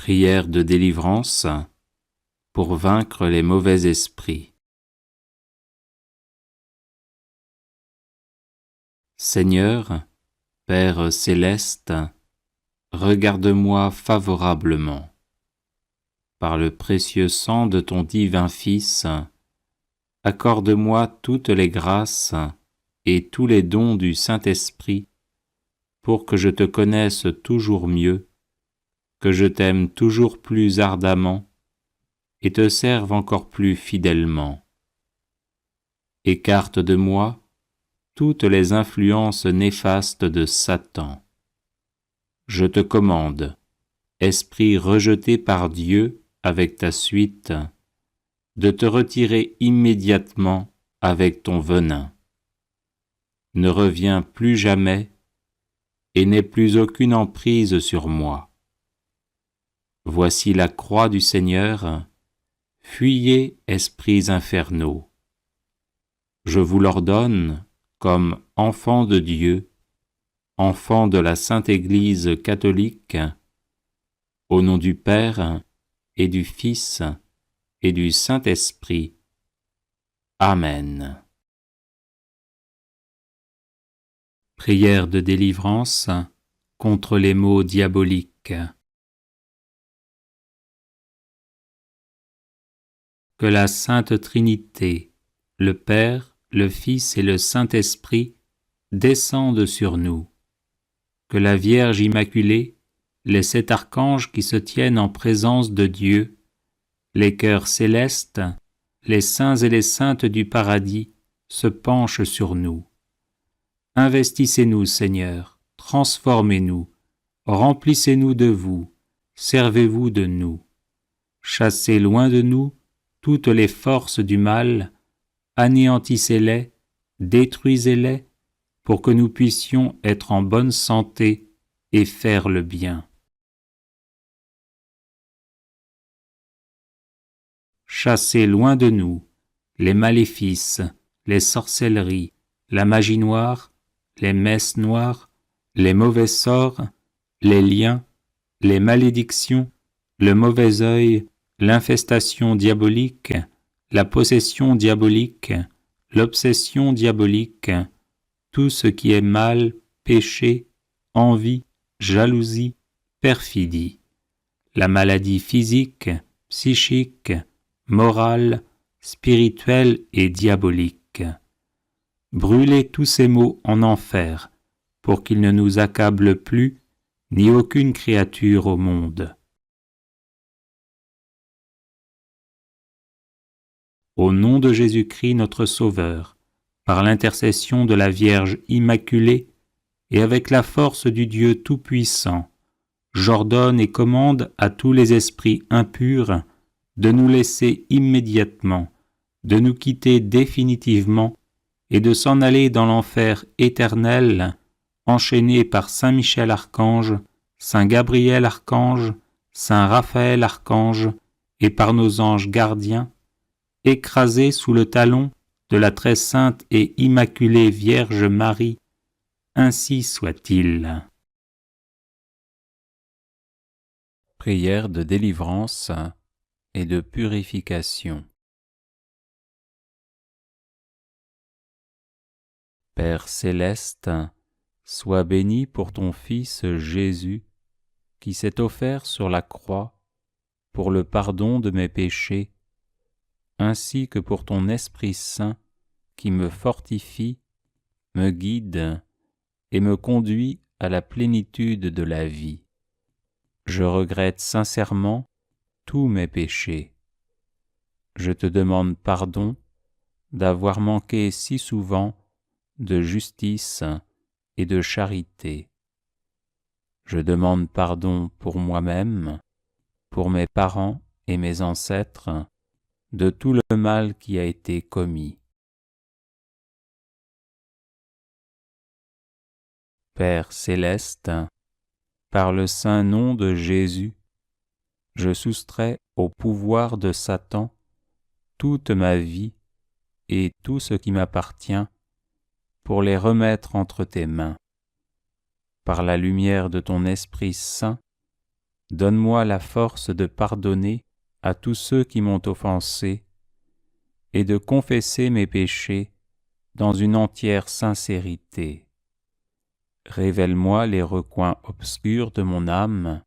Prière de délivrance pour vaincre les mauvais esprits. Seigneur, Père céleste, regarde-moi favorablement. Par le précieux sang de ton divin Fils, accorde-moi toutes les grâces et tous les dons du Saint-Esprit pour que je te connaisse toujours mieux, que je t'aime toujours plus ardemment et te serve encore plus fidèlement. Écarte de moi toutes les influences néfastes de Satan. Je te commande, esprit rejeté par Dieu avec ta suite, de te retirer immédiatement avec ton venin. Ne reviens plus jamais et n'aie plus aucune emprise sur moi. Voici la croix du Seigneur, fuyez, esprits infernaux. Je vous l'ordonne comme enfants de Dieu, enfants de la Sainte Église catholique, au nom du Père et du Fils et du Saint-Esprit. Amen. Prière de délivrance contre les maux diaboliques. Que la Sainte Trinité, le Père, le Fils et le Saint-Esprit descendent sur nous. Que la Vierge Immaculée, les 7 archanges qui se tiennent en présence de Dieu, les cœurs célestes, les saints et les saintes du paradis se penchent sur nous. Investissez-nous, Seigneur, transformez-nous, remplissez-nous de vous, servez-vous de nous. Chassez loin de nous toutes les forces du mal, anéantissez-les, détruisez-les, pour que nous puissions être en bonne santé et faire le bien. Chassez loin de nous les maléfices, les sorcelleries, la magie noire, les messes noires, les mauvais sorts, les liens, les malédictions, le mauvais œil, l'infestation diabolique, la possession diabolique, l'obsession diabolique, tout ce qui est mal, péché, envie, jalousie, perfidie, la maladie physique, psychique, morale, spirituelle et diabolique. Brûlez tous ces maux en enfer, pour qu'ils ne nous accablent plus, ni aucune créature au monde. Au nom de Jésus-Christ notre Sauveur, par l'intercession de la Vierge Immaculée et avec la force du Dieu Tout-Puissant, j'ordonne et commande à tous les esprits impurs de nous laisser immédiatement, de nous quitter définitivement et de s'en aller dans l'enfer éternel, enchaînés par Saint Michel Archange, Saint Gabriel Archange, Saint Raphaël Archange et par nos anges gardiens, écrasés sous le talon de la très sainte et immaculée Vierge Marie, ainsi soit-il. Prière de délivrance et de purification. Père céleste, sois béni pour ton Fils Jésus, qui s'est offert sur la croix pour le pardon de mes péchés, ainsi que pour ton Esprit Saint qui me fortifie, me guide et me conduit à la plénitude de la vie. Je regrette sincèrement tous mes péchés. Je te demande pardon d'avoir manqué si souvent de justice et de charité. Je demande pardon pour moi-même, pour mes parents et mes ancêtres, de tout le mal qui a été commis. Père céleste, par le saint nom de Jésus, je soustrais au pouvoir de Satan toute ma vie et tout ce qui m'appartient pour les remettre entre tes mains. Par la lumière de ton Esprit Saint, donne-moi la force de pardonner à tous ceux qui m'ont offensé et de confesser mes péchés dans une entière sincérité. Révèle-moi les recoins obscurs de mon âme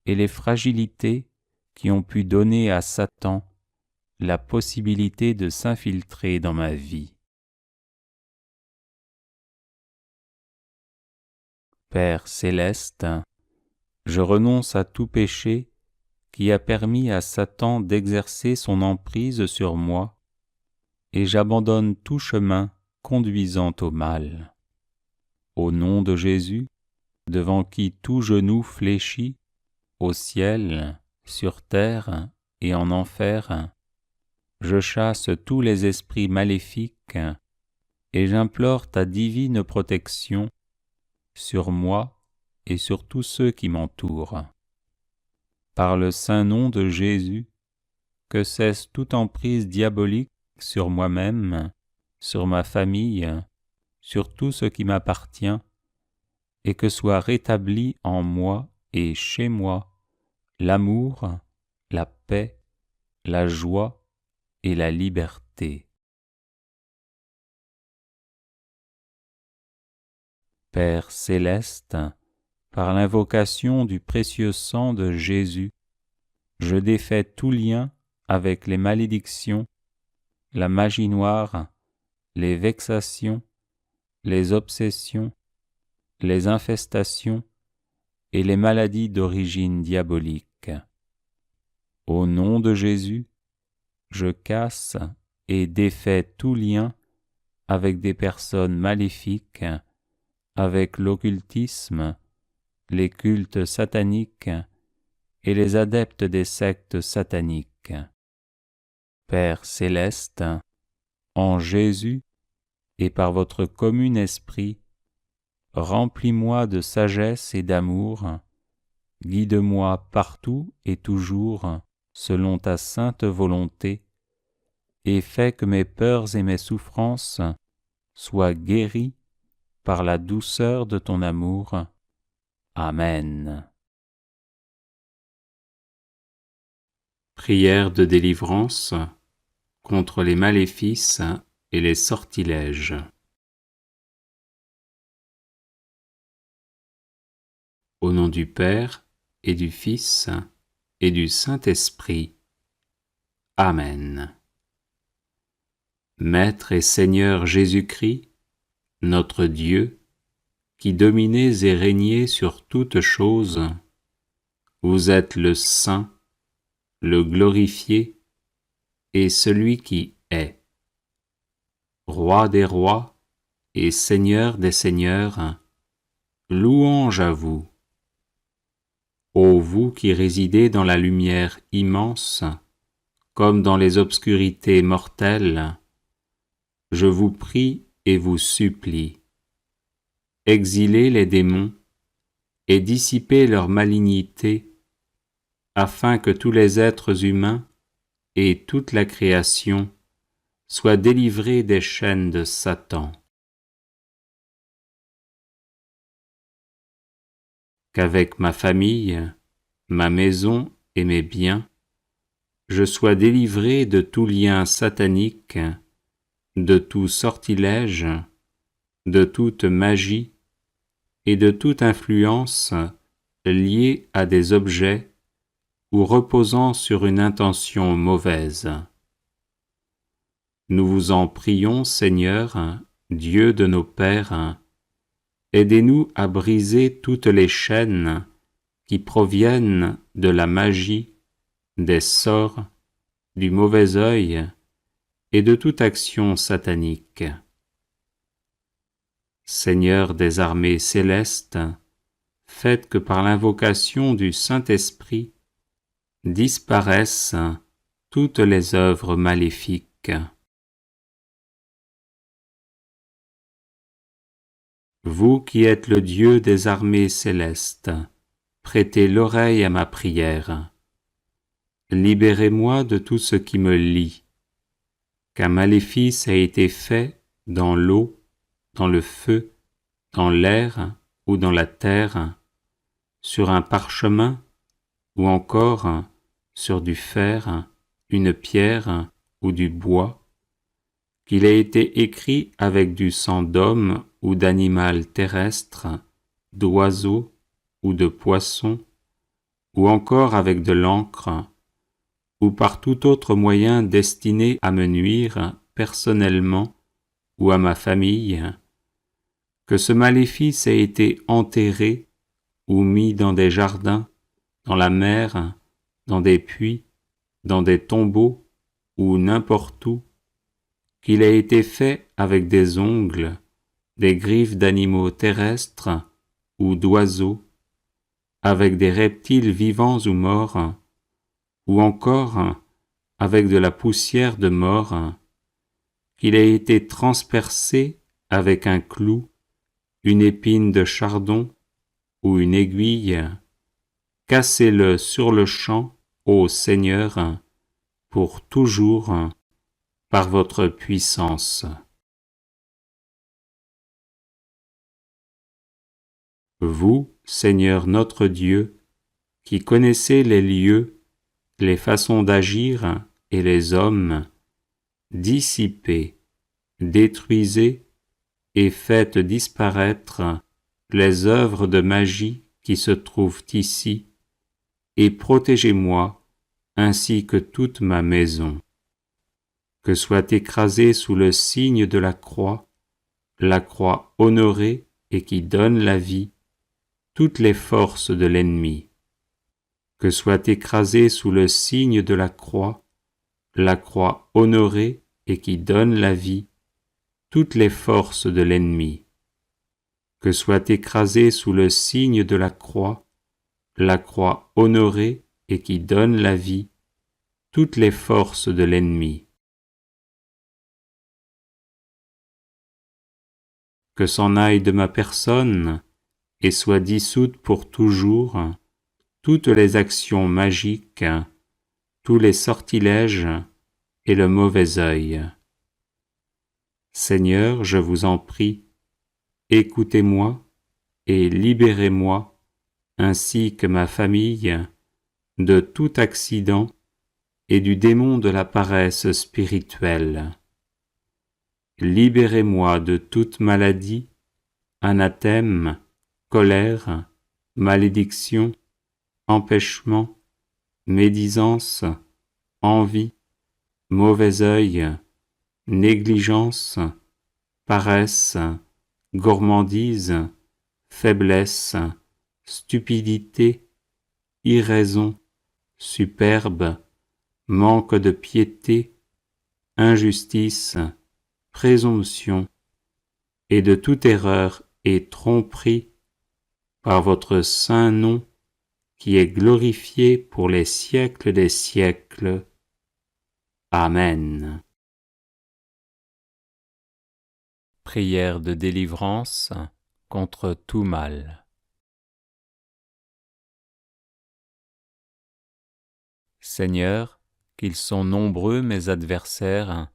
et les fragilités qui ont pu donner à Satan la possibilité de s'infiltrer dans ma vie. Père céleste, je renonce à tout péché qui a permis à Satan d'exercer son emprise sur moi, et j'abandonne tout chemin conduisant au mal. Au nom de Jésus, devant qui tout genou fléchit, au ciel, sur terre et en enfer, je chasse tous les esprits maléfiques et j'implore ta divine protection sur moi et sur tous ceux qui m'entourent. Par le saint nom de Jésus, que cesse toute emprise diabolique sur moi-même, sur ma famille, sur tout ce qui m'appartient, et que soit rétabli en moi et chez moi l'amour, la paix, la joie et la liberté. Père céleste, par l'invocation du précieux sang de Jésus, je défais tout lien avec les malédictions, la magie noire, les vexations, les obsessions, les infestations et les maladies d'origine diabolique. Au nom de Jésus, je casse et défais tout lien avec des personnes maléfiques, avec l'occultisme, les cultes sataniques et les adeptes des sectes sataniques. Père céleste, en Jésus et par votre commun esprit, remplis-moi de sagesse et d'amour, guide-moi partout et toujours selon ta sainte volonté, et fais que mes peurs et mes souffrances soient guéries par la douceur de ton amour. Amen. Prière de délivrance contre les maléfices et les sortilèges. Au nom du Père et du Fils et du Saint-Esprit. Amen. Maître et Seigneur Jésus-Christ, notre Dieu, qui dominez et régnez sur toutes choses, vous êtes le Saint, le glorifié et celui qui est. Roi des rois et Seigneur des seigneurs, louange à vous. Ô vous qui résidez dans la lumière immense, comme dans les obscurités mortelles, je vous prie et vous supplie. Exilez les démons et dissipez leur malignité, afin que tous les êtres humains et toute la création soient délivrés des chaînes de Satan. Qu'avec ma famille, ma maison et mes biens, je sois délivré de tout lien satanique, de tout sortilège, de toute magie et de toute influence liée à des objets ou reposant sur une intention mauvaise. Nous vous en prions, Seigneur, Dieu de nos pères, aidez-nous à briser toutes les chaînes qui proviennent de la magie, des sorts, du mauvais œil et de toute action satanique. Seigneur des armées célestes, faites que par l'invocation du Saint-Esprit disparaissent toutes les œuvres maléfiques. Vous qui êtes le Dieu des armées célestes, prêtez l'oreille à ma prière. Libérez-moi de tout ce qui me lie, qu'un maléfice a été fait dans l'eau, dans le feu, dans l'air ou dans la terre, sur un parchemin ou encore sur du fer, une pierre ou du bois, qu'il ait été écrit avec du sang d'homme ou d'animal terrestre, d'oiseau ou de poisson, ou encore avec de l'encre, ou par tout autre moyen destiné à me nuire personnellement ou à ma famille, que ce maléfice ait été enterré ou mis dans des jardins, dans la mer, dans des puits, dans des tombeaux ou n'importe où, qu'il ait été fait avec des ongles, des griffes d'animaux terrestres ou d'oiseaux, avec des reptiles vivants ou morts, ou encore avec de la poussière de mort, qu'il ait été transpercé avec un clou, une épine de chardon ou une aiguille, cassez-le sur le champ, ô Seigneur, pour toujours, par votre puissance. Vous, Seigneur notre Dieu, qui connaissez les lieux, les façons d'agir et les hommes, dissipez, détruisez et faites disparaître les œuvres de magie qui se trouvent ici, et protégez-moi ainsi que toute ma maison. Que soit écrasée sous le signe de la croix honorée et qui donne la vie, toutes les forces de l'ennemi. Que soit écrasée sous le signe de la croix honorée et qui donne la vie, toutes les forces de l'ennemi. Que soit écrasée sous le signe de la croix honorée et qui donne la vie, toutes les forces de l'ennemi. Que s'en aille de ma personne et soit dissoute pour toujours toutes les actions magiques, tous les sortilèges et le mauvais œil. Seigneur, je vous en prie, écoutez-moi et libérez-moi, ainsi que ma famille, de tout accident et du démon de la paresse spirituelle. Libérez-moi de toute maladie, anathème, colère, malédiction, empêchement, médisance, envie, mauvais œil, négligence, paresse, gourmandise, faiblesse, stupidité, irraison, superbe, manque de piété, injustice, présomption, et de toute erreur et tromperie, par votre saint nom, qui est glorifié pour les siècles des siècles. Amen. Prière de délivrance contre tout mal. Seigneur, qu'ils sont nombreux mes adversaires,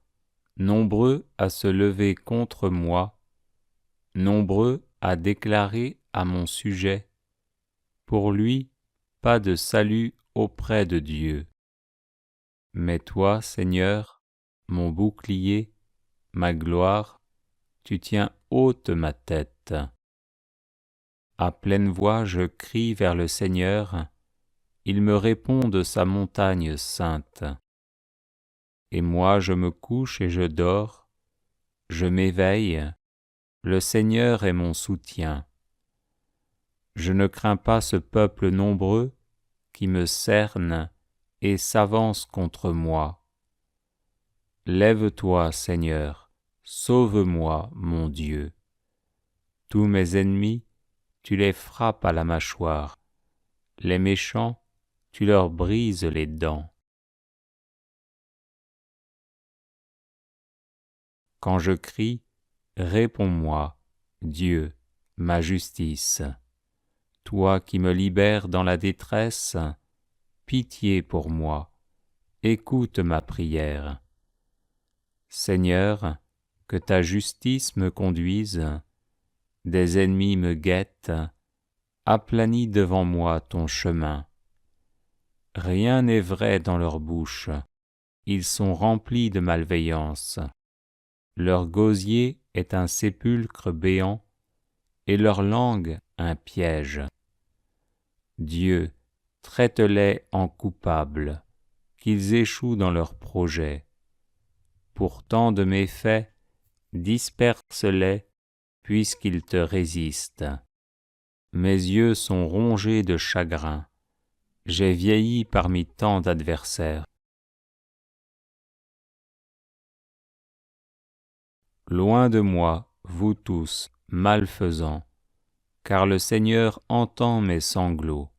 nombreux à se lever contre moi, nombreux à déclarer à mon sujet, pour lui, pas de salut auprès de Dieu. Mais toi, Seigneur, mon bouclier, ma gloire, tu tiens haute ma tête. À pleine voix je crie vers le Seigneur, il me répond de sa montagne sainte. Et moi je me couche et je dors, je m'éveille, le Seigneur est mon soutien. Je ne crains pas ce peuple nombreux qui me cerne et s'avance contre moi. Lève-toi, Seigneur, sauve-moi, mon Dieu. Tous mes ennemis, tu les frappes à la mâchoire. Les méchants, tu leur brises les dents. Quand je crie, réponds-moi, Dieu, ma justice. Toi qui me libères dans la détresse, pitié pour moi, écoute ma prière. Seigneur, que ta justice me conduise, des ennemis me guettent, aplanis devant moi ton chemin. Rien n'est vrai dans leur bouche, ils sont remplis de malveillance. Leur gosier est un sépulcre béant, et leur langue un piège. Dieu, traite-les en coupables, qu'ils échouent dans leurs projets. Pour tant de méfaits, disperse-les, puisqu'ils te résistent. Mes yeux sont rongés de chagrin, j'ai vieilli parmi tant d'adversaires. Loin de moi, vous tous, malfaisants, car le Seigneur entend mes sanglots.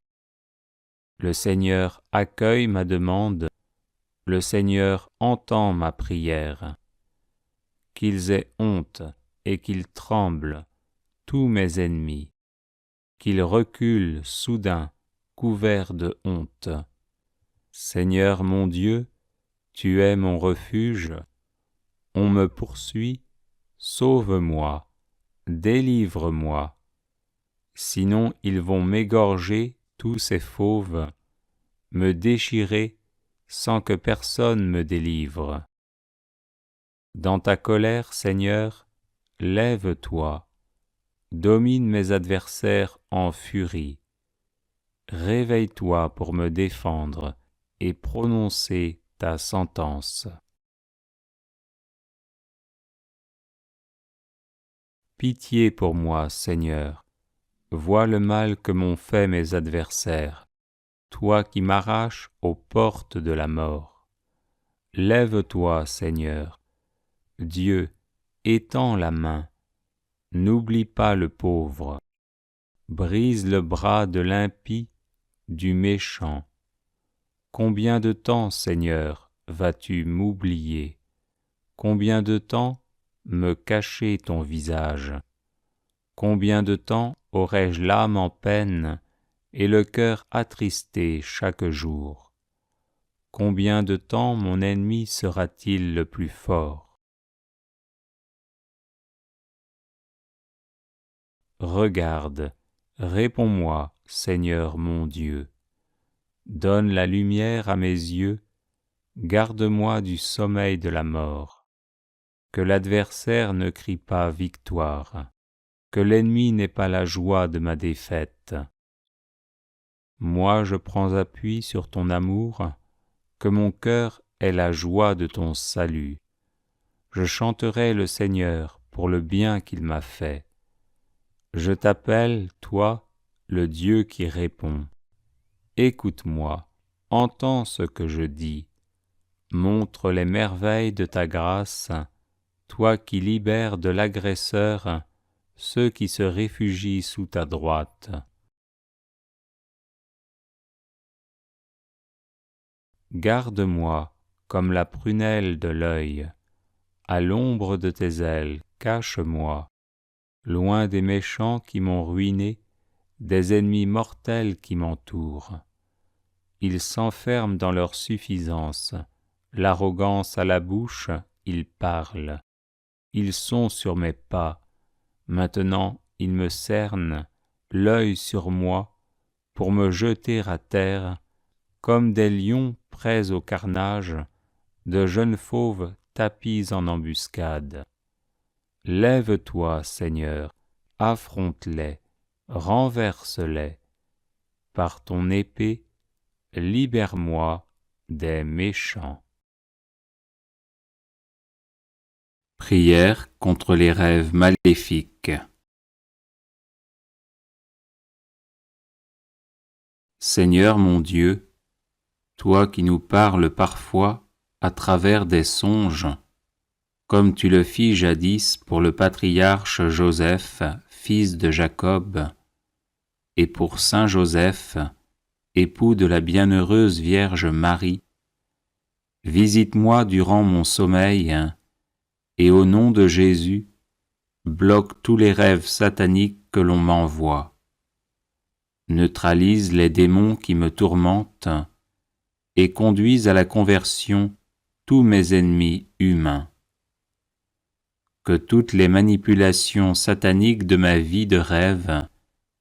Le Seigneur accueille ma demande, le Seigneur entend ma prière. Qu'ils aient honte et qu'ils tremblent, tous mes ennemis, qu'ils reculent soudain, couverts de honte. Seigneur mon Dieu, tu es mon refuge, on me poursuit, sauve-moi, délivre-moi. Sinon ils vont m'égorger tous ces fauves, me déchirer sans que personne me délivre. Dans ta colère, Seigneur, lève-toi, domine mes adversaires en furie. Réveille-toi pour me défendre et prononcer ta sentence. Pitié pour moi, Seigneur, vois le mal que m'ont fait mes adversaires, toi qui m'arraches aux portes de la mort. Lève-toi, Seigneur, Dieu, étends la main, n'oublie pas le pauvre, brise le bras de l'impie, du méchant. Combien de temps, Seigneur, vas-tu m'oublier? Combien de temps me cacher ton visage? Combien de temps aurai-je l'âme en peine et le cœur attristé chaque jour? Combien de temps mon ennemi sera-t-il le plus fort? Regarde, réponds-moi, Seigneur mon Dieu. Donne la lumière à mes yeux, garde-moi du sommeil de la mort. Que l'adversaire ne crie pas victoire, que l'ennemi n'ait pas la joie de ma défaite. Moi je prends appui sur ton amour, que mon cœur ait la joie de ton salut. Je chanterai le Seigneur pour le bien qu'il m'a fait. Je t'appelle, toi, le Dieu qui répond. Écoute-moi, entends ce que je dis. Montre les merveilles de ta grâce, toi qui libères de l'agresseur ceux qui se réfugient sous ta droite. Garde-moi comme la prunelle de l'œil, à l'ombre de tes ailes, cache-moi, loin des méchants qui m'ont ruiné, des ennemis mortels qui m'entourent. Ils s'enferment dans leur suffisance, l'arrogance à la bouche, ils parlent. Ils sont sur mes pas, maintenant ils me cernent, l'œil sur moi, pour me jeter à terre, comme des lions prêts au carnage, de jeunes fauves tapis en embuscade. Lève-toi, Seigneur, affronte-les, renverse-les. Par ton épée, libère-moi des méchants. Prière contre les rêves maléfiques. Seigneur mon Dieu, toi qui nous parles parfois à travers des songes, comme tu le fis jadis pour le patriarche Joseph, fils de Jacob, et pour saint Joseph, époux de la bienheureuse Vierge Marie, visite-moi durant mon sommeil, et au nom de Jésus, bloque tous les rêves sataniques que l'on m'envoie. Neutralise les démons qui me tourmentent et conduise à la conversion tous mes ennemis humains. Que toutes les manipulations sataniques de ma vie de rêve,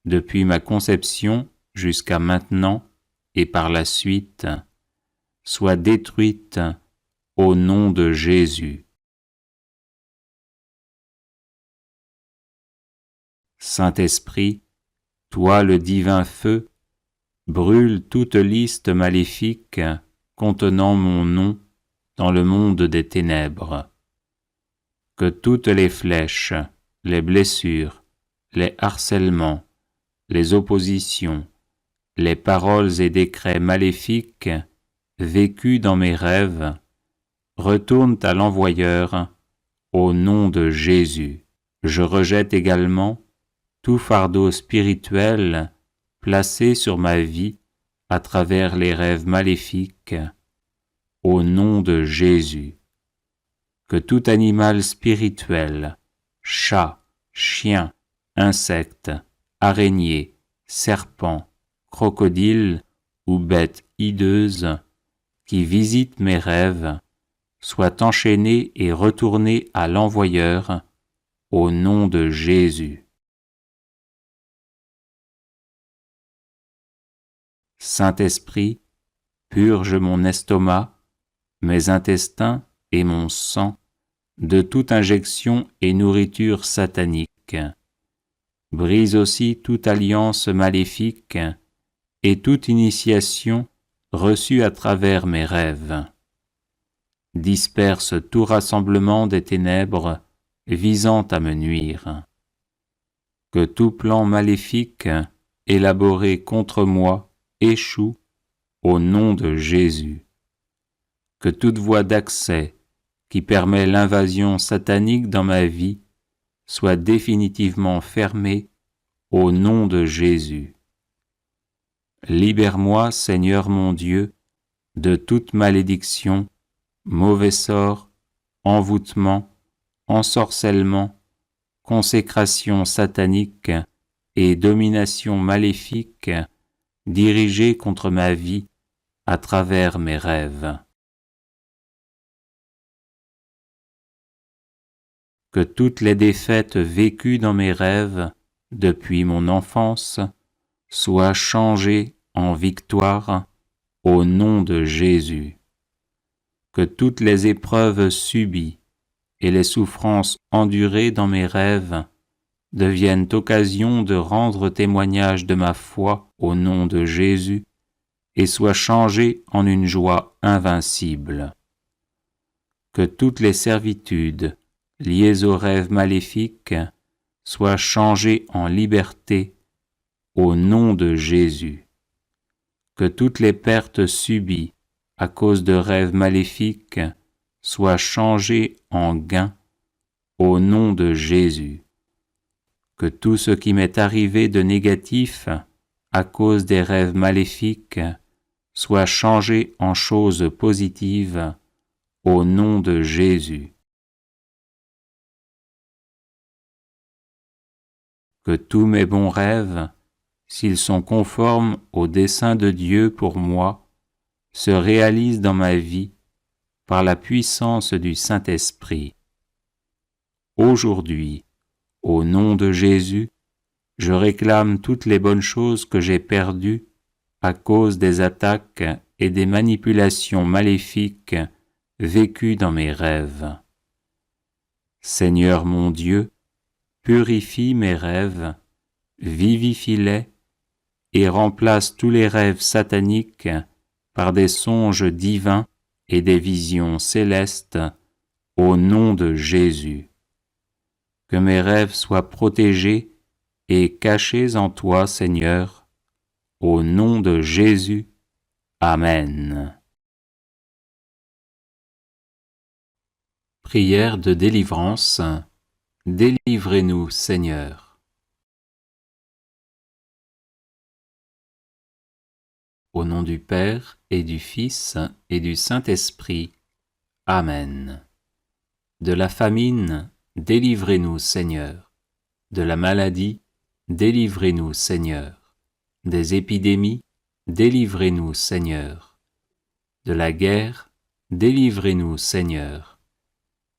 depuis ma conception jusqu'à maintenant, et par la suite, soient détruites au nom de Jésus. Saint-Esprit, toi le divin feu, brûle toute liste maléfique contenant mon nom dans le monde des ténèbres. Que toutes les flèches, les blessures, les harcèlements, les oppositions, les paroles et décrets maléfiques vécus dans mes rêves retournent à l'envoyeur au nom de Jésus. Je rejette également tout fardeau spirituel placé sur ma vie à travers les rêves maléfiques au nom de Jésus. Que tout animal spirituel, chat, chien, insecte, araignée, serpent, crocodile ou bête hideuse qui visite mes rêves soit enchaîné et retourné à l'envoyeur au nom de Jésus. Saint-Esprit, purge mon estomac, mes intestins et mon sang de toute injection et nourriture satanique. Brise aussi toute alliance maléfique et toute initiation reçue à travers mes rêves. Disperse tout rassemblement des ténèbres visant à me nuire. Que tout plan maléfique élaboré contre moi échoue au nom de Jésus. Que toute voie d'accès qui permet l'invasion satanique dans ma vie soit définitivement fermée au nom de Jésus. Libère-moi, Seigneur mon Dieu, de toute malédiction, mauvais sort, envoûtement, ensorcellement, consécration satanique et domination maléfique dirigée contre ma vie à travers mes rêves. Que toutes les défaites vécues dans mes rêves depuis mon enfance soient changées en victoire au nom de Jésus. Que toutes les épreuves subies et les souffrances endurées dans mes rêves deviennent occasion de rendre témoignage de ma foi au nom de Jésus et soient changées en une joie invincible. Que toutes les servitudes liées aux rêves maléfiques soient changées en liberté au nom de Jésus. Que toutes les pertes subies à cause de rêves maléfiques soient changées en gains au nom de Jésus. Que tout ce qui m'est arrivé de négatif à cause des rêves maléfiques soit changé en choses positives au nom de Jésus. Que tous mes bons rêves, s'ils sont conformes au dessein de Dieu pour moi, se réalisent dans ma vie par la puissance du Saint-Esprit. Aujourd'hui, au nom de Jésus, je réclame toutes les bonnes choses que j'ai perdues à cause des attaques et des manipulations maléfiques vécues dans mes rêves. Seigneur mon Dieu, purifie mes rêves, vivifie-les et remplace tous les rêves sataniques par des songes divins et des visions célestes au nom de Jésus. Que mes rêves soient protégés et cachés en toi, Seigneur, au nom de Jésus. Amen. Prière de délivrance. Délivrez-nous, Seigneur. Au nom du Père et du Fils et du Saint-Esprit. Amen. De la famine, délivrez-nous, Seigneur. De la maladie, délivrez-nous, Seigneur. Des épidémies, délivrez-nous, Seigneur. De la guerre, délivrez-nous, Seigneur.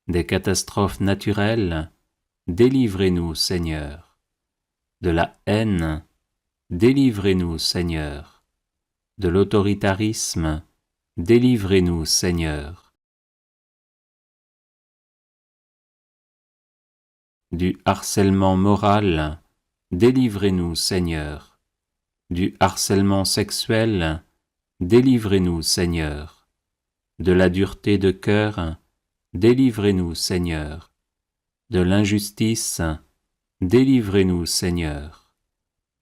Des catastrophes naturelles, délivrez-nous, Seigneur. De la haine, délivrez-nous, Seigneur. de l'autoritarisme, délivrez-nous, Seigneur. Du harcèlement moral, délivrez-nous, Seigneur. Du harcèlement sexuel, délivrez-nous, Seigneur. De la dureté de cœur, délivrez-nous, Seigneur. De l'injustice, délivrez-nous, Seigneur.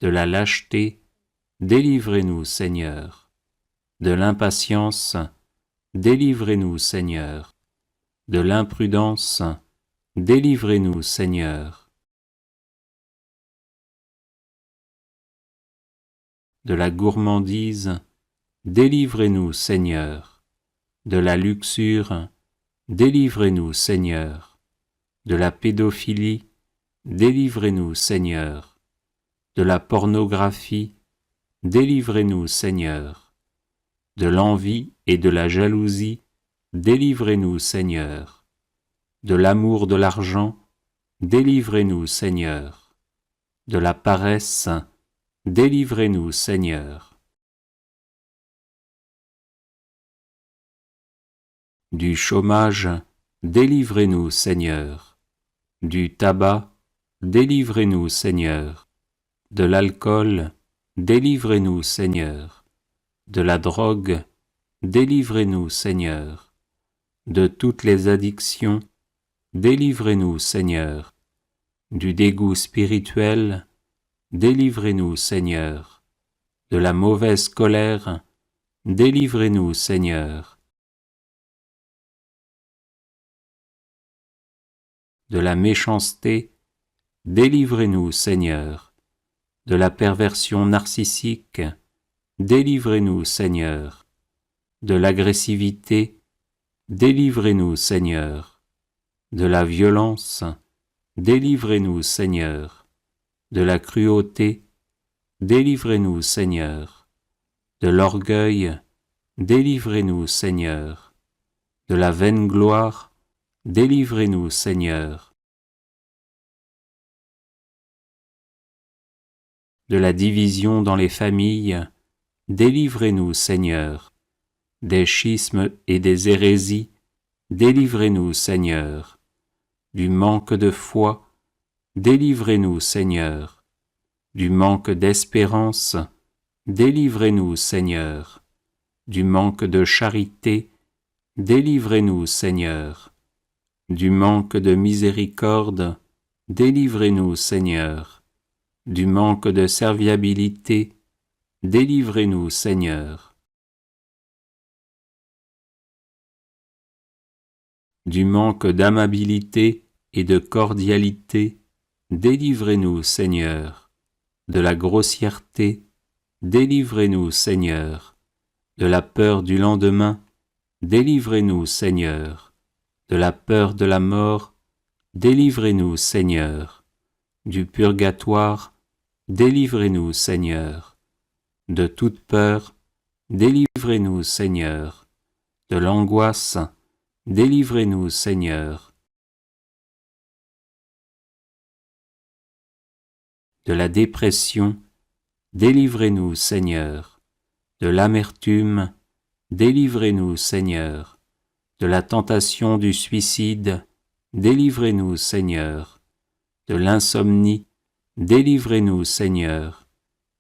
De la lâcheté, délivrez-nous, Seigneur. De l'impatience, délivrez-nous, Seigneur. De l'imprudence, délivrez-nous, Seigneur. De la gourmandise, délivrez-nous, Seigneur. De la luxure, délivrez-nous, Seigneur. De la pédophilie, délivrez-nous, Seigneur. De la pornographie, délivrez-nous, Seigneur. De l'envie et de la jalousie, délivrez-nous, Seigneur. De l'amour de l'argent, délivrez-nous, Seigneur. De la paresse, délivrez-nous, Seigneur. Du chômage, délivrez-nous, Seigneur. Du tabac, délivrez-nous, Seigneur. De l'alcool, délivrez-nous, Seigneur. De la drogue, délivrez-nous, Seigneur. De toutes les addictions, délivrez-nous, Seigneur. Du dégoût spirituel, délivrez-nous, Seigneur. De la mauvaise colère, délivrez-nous, Seigneur. De la méchanceté, délivrez-nous, Seigneur. De la perversion narcissique, délivrez-nous, Seigneur. De l'agressivité, délivrez-nous, Seigneur. De la violence, délivrez-nous, Seigneur. De la cruauté, délivrez-nous, Seigneur. De l'orgueil, délivrez-nous, Seigneur. De la vaine gloire, délivrez-nous, Seigneur. De la division dans les familles, délivrez-nous, Seigneur. Des schismes et des hérésies, délivrez-nous, Seigneur. Du manque de foi, délivrez-nous, Seigneur. Du manque d'espérance, délivrez-nous, Seigneur. Du manque de charité, délivrez-nous, Seigneur. Du manque de miséricorde, délivrez-nous, Seigneur. Du manque de serviabilité, délivrez-nous, Seigneur. Du manque d'amabilité et de cordialité, délivrez-nous, Seigneur. De la grossièreté, délivrez-nous, Seigneur. De la peur du lendemain, délivrez-nous, Seigneur. De la peur de la mort, délivrez-nous, Seigneur. Du purgatoire, délivrez-nous, Seigneur. De toute peur, délivrez-nous, Seigneur. De l'angoisse, délivrez-nous, Seigneur. De la dépression, délivrez-nous, Seigneur. De l'amertume, délivrez-nous, Seigneur. De la tentation du suicide, délivrez-nous, Seigneur. De l'insomnie, délivrez-nous, Seigneur.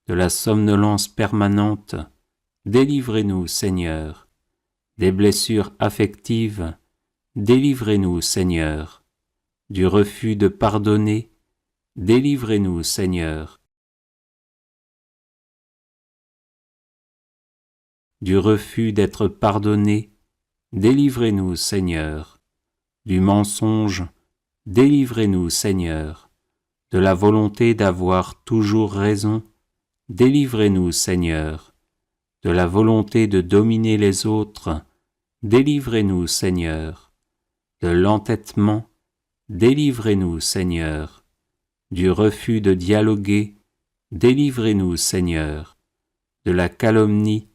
De la somnolence permanente, délivrez-nous, Seigneur. Des blessures affectives, délivrez-nous, Seigneur. Du refus de pardonner, délivrez-nous, Seigneur. Du refus d'être pardonné, délivrez-nous, Seigneur. Du mensonge, délivrez-nous, Seigneur. De la volonté d'avoir toujours raison, délivrez-nous, Seigneur. De la volonté de dominer les autres, délivrez-nous, Seigneur. De l'entêtement, délivrez-nous, Seigneur. Du refus de dialoguer, délivrez-nous, Seigneur. De la calomnie,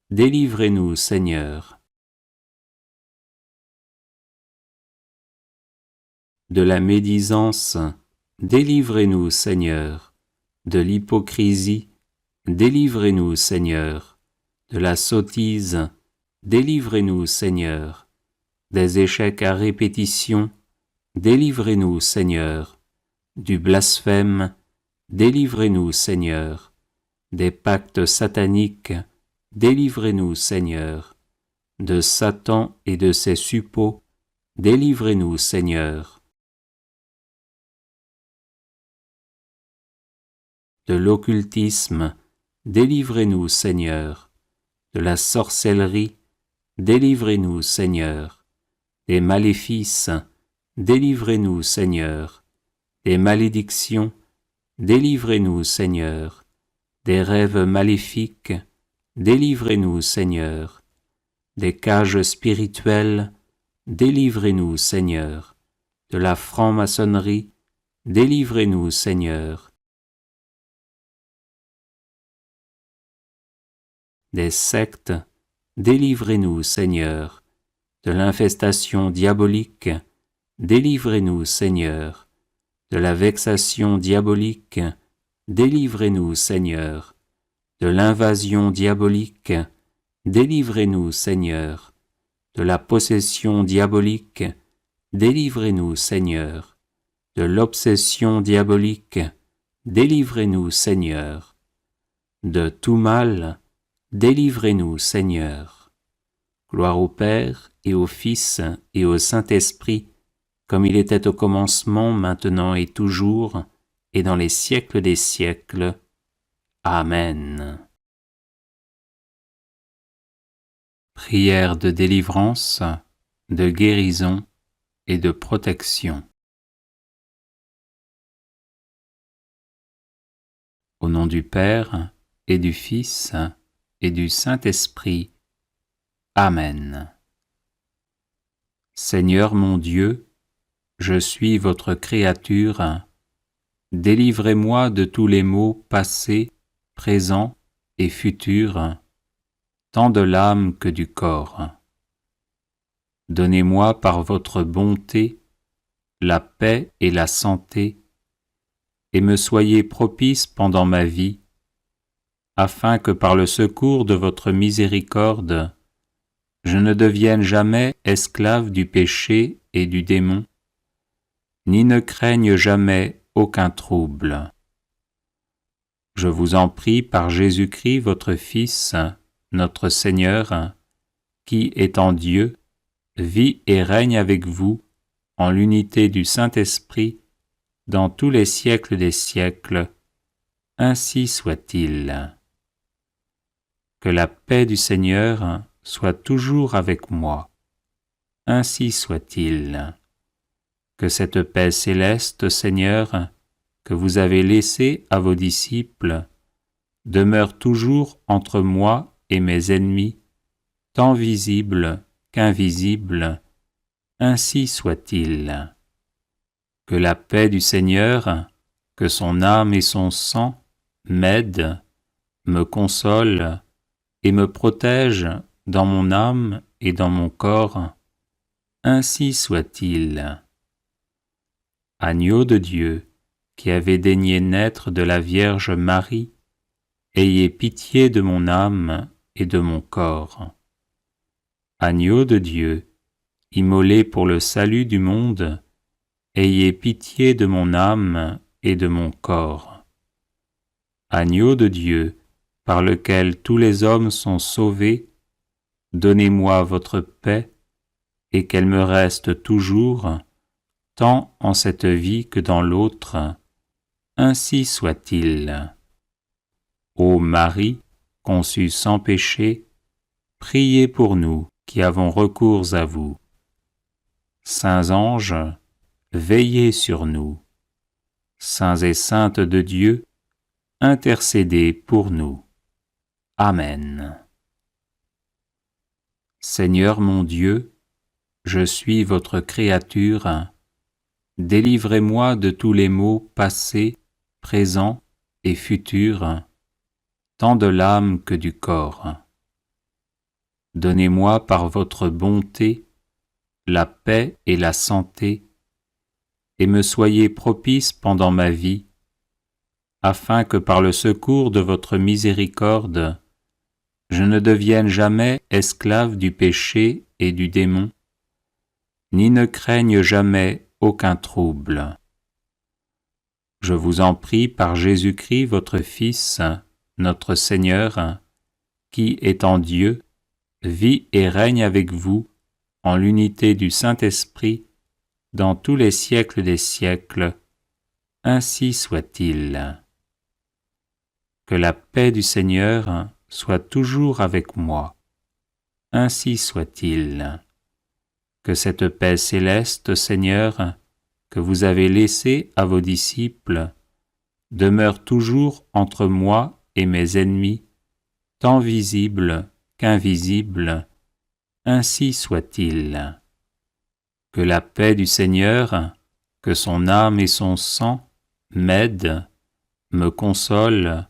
délivrez-nous, Seigneur. De la médisance, délivrez-nous, Seigneur. De l'hypocrisie, délivrez-nous, Seigneur. De la sottise, délivrez-nous, Seigneur. Des échecs à répétition, délivrez-nous, Seigneur. Du blasphème, délivrez-nous, Seigneur. Des pactes sataniques, délivrez-nous, Seigneur. De Satan et de ses suppôts, délivrez-nous, Seigneur. De l'occultisme, délivrez-nous, Seigneur. De la sorcellerie, délivrez-nous, Seigneur. Des maléfices, délivrez-nous, Seigneur. Des malédictions, délivrez-nous, Seigneur. Des rêves maléfiques, délivrez-nous, Seigneur. Des cages spirituelles, délivrez-nous, Seigneur. De la franc-maçonnerie, délivrez-nous, Seigneur. Des sectes, délivrez-nous, Seigneur. De l'infestation diabolique, délivrez-nous, Seigneur. De la vexation diabolique, délivrez-nous, Seigneur. De l'invasion diabolique, délivrez-nous, Seigneur. De la possession diabolique, délivrez-nous, Seigneur. De l'obsession diabolique, délivrez-nous, Seigneur. De tout mal, délivrez-nous, Seigneur. Gloire au Père et au Fils et au Saint-Esprit, comme il était au commencement, maintenant et toujours, et dans les siècles des siècles. Amen. Prière de délivrance, de guérison et de protection. Au nom du Père et du Fils et du Saint-Esprit. Amen. Seigneur mon Dieu, je suis votre créature. Délivrez-moi de tous les maux passés, présents et futurs, tant de l'âme que du corps. Donnez-moi par votre bonté la paix et la santé, et me soyez propice pendant ma vie, afin que par le secours de votre miséricorde, je ne devienne jamais esclave du péché et du démon, ni ne craigne jamais aucun trouble. Je vous en prie par Jésus-Christ, votre Fils, notre Seigneur, qui, étant Dieu, vit et règne avec vous en l'unité du Saint-Esprit dans tous les siècles des siècles. Ainsi soit-il. Que la paix du Seigneur soit toujours avec moi. Ainsi soit-il. Que cette paix céleste, Seigneur, que vous avez laissée à vos disciples, demeure toujours entre moi et mes ennemis, tant visibles qu'invisibles. Ainsi soit-il. Que la paix du Seigneur, que son âme et son sang m'aident, me consolent et me protègent dans mon âme et dans mon corps. Ainsi soit-il. Agneau de Dieu, qui avez daigné naître de la Vierge Marie, ayez pitié de mon âme et de mon corps. Agneau de Dieu, immolé pour le salut du monde, ayez pitié de mon âme et de mon corps. Agneau de Dieu, par lequel tous les hommes sont sauvés, donnez-moi votre paix, et qu'elle me reste toujours, tant en cette vie que dans l'autre. Ainsi soit-il. Ô Marie, conçue sans péché, priez pour nous qui avons recours à vous. Saints anges, veillez sur nous. Saints et saintes de Dieu, intercédez pour nous. Amen. Seigneur mon Dieu, je suis votre créature. Délivrez-moi de tous les maux passés, présents et futurs, tant de l'âme que du corps. Donnez-moi par votre bonté la paix et la santé, et me soyez propice pendant ma vie, afin que par le secours de votre miséricorde, je ne devienne jamais esclave du péché et du démon, ni ne craigne jamais aucun trouble. Je vous en prie par Jésus-Christ, votre Fils, notre Seigneur, qui, étant Dieu, vit et règne avec vous en l'unité du Saint-Esprit dans tous les siècles des siècles. Ainsi soit-il. Que la paix du Seigneur soit toujours avec moi. Ainsi soit-il. Que cette paix céleste, Seigneur, que vous avez laissée à vos disciples, demeure toujours entre moi et mes ennemis, tant visibles qu'invisibles. Ainsi soit-il. Que la paix du Seigneur, que son âme et son sang m'aident, me consolent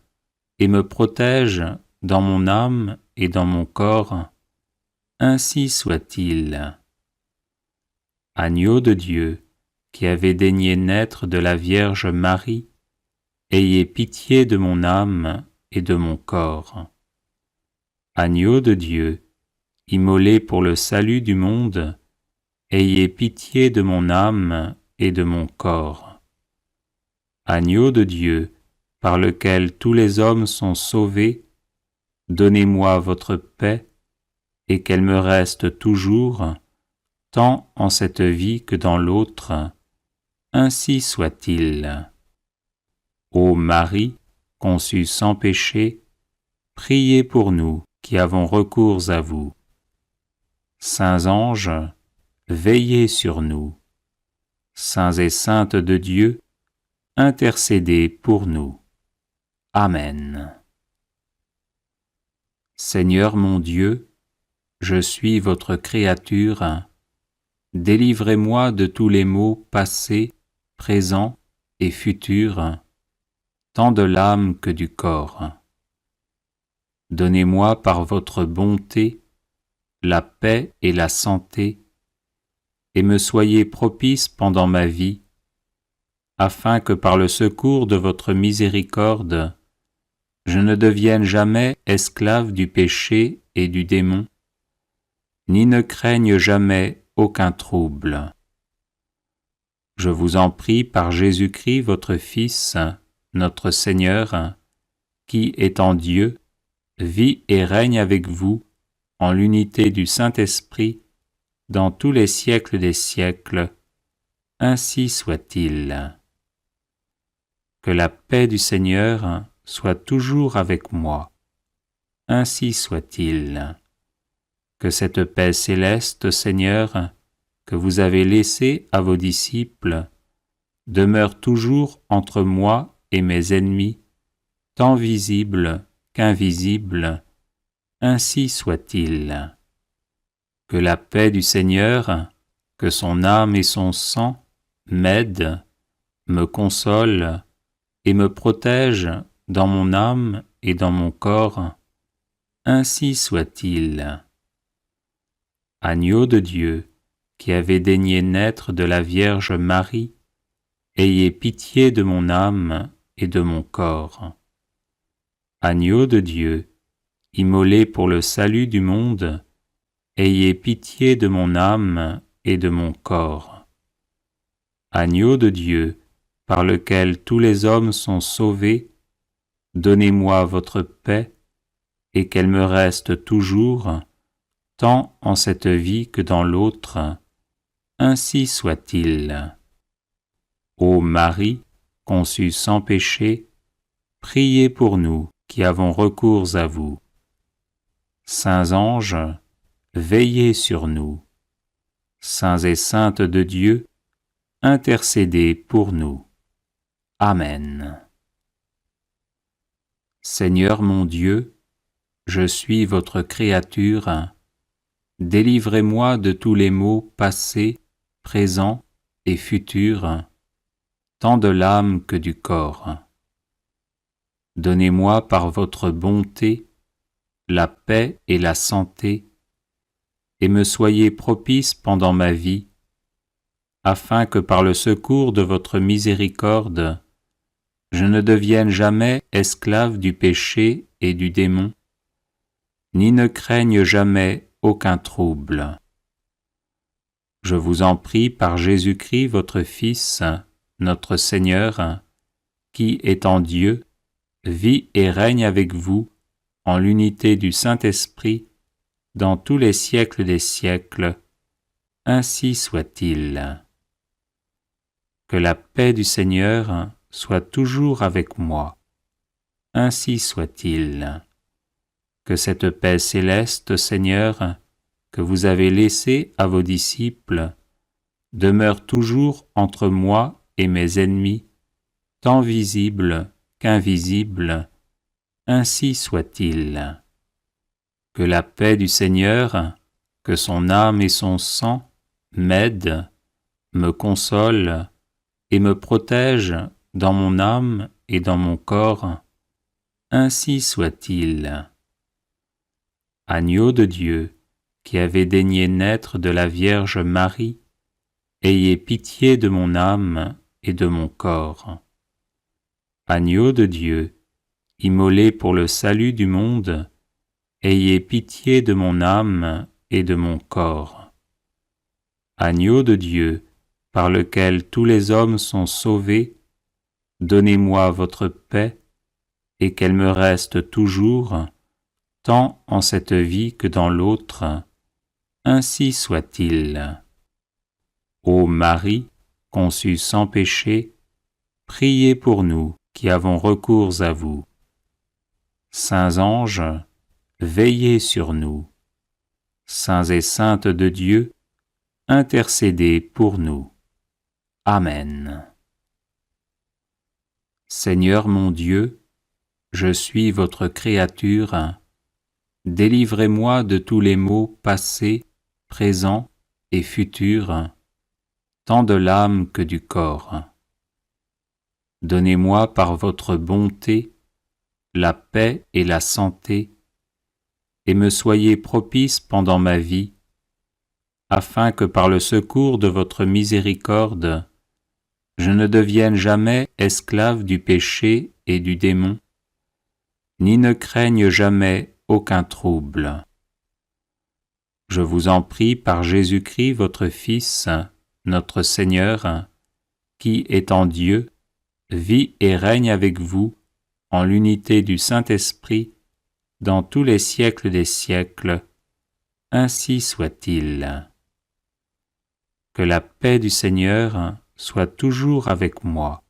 et me protègent dans mon âme et dans mon corps. Ainsi soit-il. Agneau de Dieu, qui avez daigné naître de la Vierge Marie, ayez pitié de mon âme et de mon corps. Agneau de Dieu, immolé pour le salut du monde, ayez pitié de mon âme et de mon corps. Agneau de Dieu, par lequel tous les hommes sont sauvés, donnez-moi votre paix, et qu'elle me reste toujours, tant en cette vie que dans l'autre. Ainsi soit-il. Ô Marie, conçue sans péché, priez pour nous qui avons recours à vous. Saints anges, veillez sur nous. Saints et saintes de Dieu, intercédez pour nous. Amen. Seigneur mon Dieu, je suis votre créature. Délivrez-moi de tous les maux passés, présents et futurs, tant de l'âme que du corps. Donnez-moi par votre bonté la paix et la santé, et me soyez propice pendant ma vie, afin que par le secours de votre miséricorde, je ne devienne jamais esclave du péché et du démon, ni ne craigne jamais aucun trouble. Je vous en prie par Jésus-Christ, votre Fils, notre Seigneur, qui, étant Dieu, vit et règne avec vous en l'unité du Saint-Esprit dans tous les siècles des siècles. Ainsi soit-il. Que la paix du Seigneur soit toujours avec moi. Ainsi soit-il. Que cette paix céleste, Seigneur, que vous avez laissée à vos disciples, demeure toujours entre moi et mes ennemis, tant visibles qu'invisibles. Ainsi soit-il. Que la paix du Seigneur, que son âme et son sang m'aident, me consolent et me protègent dans mon âme et dans mon corps. Ainsi soit-il. Agneau de Dieu, qui avez daigné naître de la Vierge Marie, ayez pitié de mon âme et de mon corps. Agneau de Dieu, immolé pour le salut du monde, ayez pitié de mon âme et de mon corps. Agneau de Dieu, par lequel tous les hommes sont sauvés, donnez-moi votre paix, et qu'elle me reste toujours, tant en cette vie que dans l'autre. Ainsi soit-il. Ô Marie, conçue sans péché, priez pour nous qui avons recours à vous. Saints anges, veillez sur nous. Saints et saintes de Dieu, intercédez pour nous. Amen. Seigneur mon Dieu, je suis votre créature. Délivrez-moi de tous les maux passés, présents et futurs, tant de l'âme que du corps. Donnez-moi par votre bonté la paix et la santé, et me soyez propice pendant ma vie, afin que par le secours de votre miséricorde, je ne devienne jamais esclave du péché et du démon, ni ne craignent jamais aucun trouble. Je vous en prie par Jésus-Christ votre Fils, notre Seigneur, qui, étant Dieu, vit et règne avec vous en l'unité du Saint-Esprit dans tous les siècles des siècles. Ainsi soit-il. Que la paix du Seigneur soit toujours avec moi. Ainsi soit-il. Que cette paix céleste, Seigneur, que vous avez laissée à vos disciples, demeure toujours entre moi et mes ennemis, tant visibles qu'invisibles. Ainsi soit-il. Que la paix du Seigneur, que son âme et son sang m'aident, me consolent et me protègent dans mon âme et dans mon corps. Ainsi soit-il. Agneau de Dieu, qui avez daigné naître de la Vierge Marie, ayez pitié de mon âme et de mon corps. Agneau de Dieu, immolé pour le salut du monde, ayez pitié de mon âme et de mon corps. Agneau de Dieu, par lequel tous les hommes sont sauvés, donnez-moi votre paix, et qu'elle me reste toujours, tant en cette vie que dans l'autre. Ainsi soit-il. Ô Marie, conçue sans péché, priez pour nous qui avons recours à vous. Saints anges, veillez sur nous. Saints et saintes de Dieu, intercédez pour nous. Amen. Seigneur mon Dieu, je suis votre créature. Délivrez-moi de tous les maux passés, présents et futurs, tant de l'âme que du corps. Donnez-moi par votre bonté la paix et la santé, et me soyez propice pendant ma vie, afin que par le secours de votre miséricorde, je ne devienne jamais esclave du péché et du démon, ni ne craigne jamais aucun trouble. Je vous en prie par Jésus-Christ votre Fils, notre Seigneur, qui, étant Dieu, vit et règne avec vous en l'unité du Saint-Esprit dans tous les siècles des siècles. Ainsi soit-il. Que la paix du Seigneur soit toujours avec moi.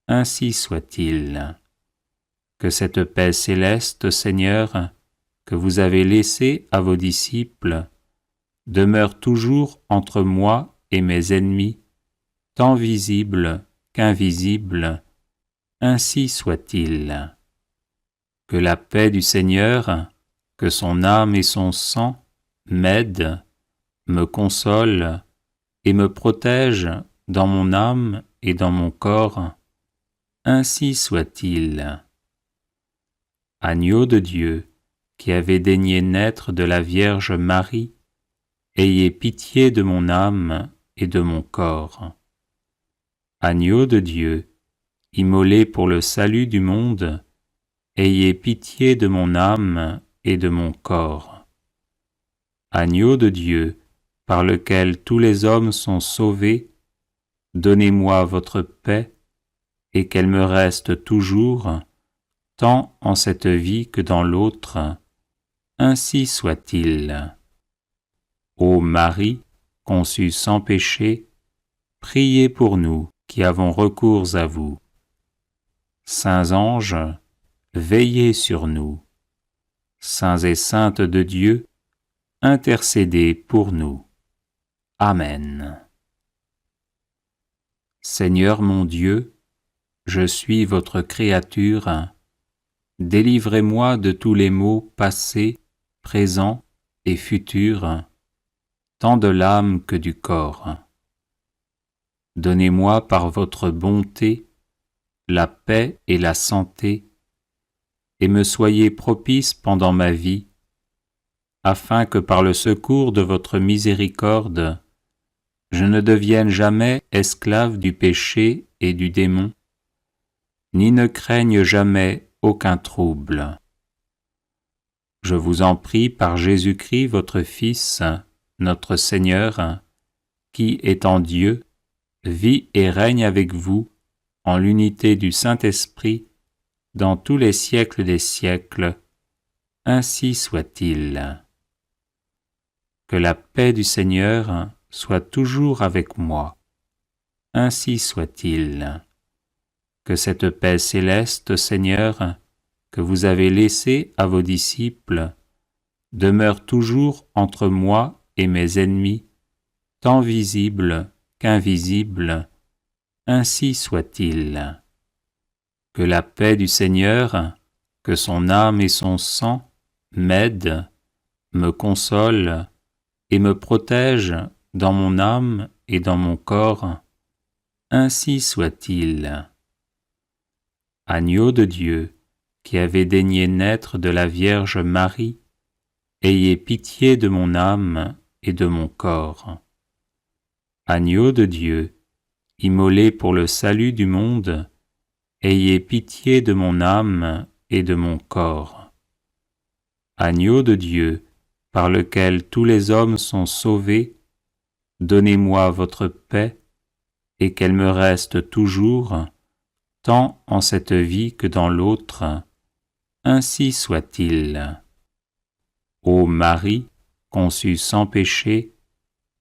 Ainsi soit-il. Que cette paix céleste, Seigneur, que vous avez laissée à vos disciples, demeure toujours entre moi et mes ennemis, tant visibles qu'invisibles. Ainsi soit-il. Que la paix du Seigneur, que son âme et son sang m'aident, me consolent et me protègent dans mon âme et dans mon corps. Ainsi soit-il. Agneau de Dieu, qui avez daigné naître de la Vierge Marie, ayez pitié de mon âme et de mon corps. Agneau de Dieu, immolé pour le salut du monde, ayez pitié de mon âme et de mon corps. Agneau de Dieu, par lequel tous les hommes sont sauvés, donnez-moi votre paix, et qu'elle me reste toujours, tant en cette vie que dans l'autre. Ainsi soit-il. Ô Marie, conçue sans péché, priez pour nous qui avons recours à vous. Saints anges, veillez sur nous. Saints et saintes de Dieu, intercédez pour nous. Amen. Seigneur mon Dieu, je suis votre créature. Délivrez-moi de tous les maux passés, présents et futurs, tant de l'âme que du corps. Donnez-moi par votre bonté la paix et la santé, et me soyez propice pendant ma vie, afin que par le secours de votre miséricorde, je ne devienne jamais esclave du péché et du démon, ni ne craigne jamais aucun trouble. Je vous en prie par Jésus-Christ, votre Fils, notre Seigneur, qui, étant Dieu, vit et règne avec vous en l'unité du Saint-Esprit dans tous les siècles des siècles. Ainsi soit-il. Que la paix du Seigneur soit toujours avec moi. Ainsi soit-il. Que cette paix céleste, Seigneur, que vous avez laissée à vos disciples, demeure toujours entre moi et mes ennemis, tant visibles qu'invisibles. Ainsi soit-il. Que la paix du Seigneur, que son âme et son sang m'aident, me consolent et me protègent dans mon âme et dans mon corps. Ainsi soit-il. Agneau de Dieu, qui avez daigné naître de la Vierge Marie, ayez pitié de mon âme et de mon corps. Agneau de Dieu, immolé pour le salut du monde, ayez pitié de mon âme et de mon corps. Agneau de Dieu, par lequel tous les hommes sont sauvés, donnez-moi votre paix, et qu'elle me reste toujours, tant en cette vie que dans l'autre. Ainsi soit-il. Ô Marie, conçue sans péché,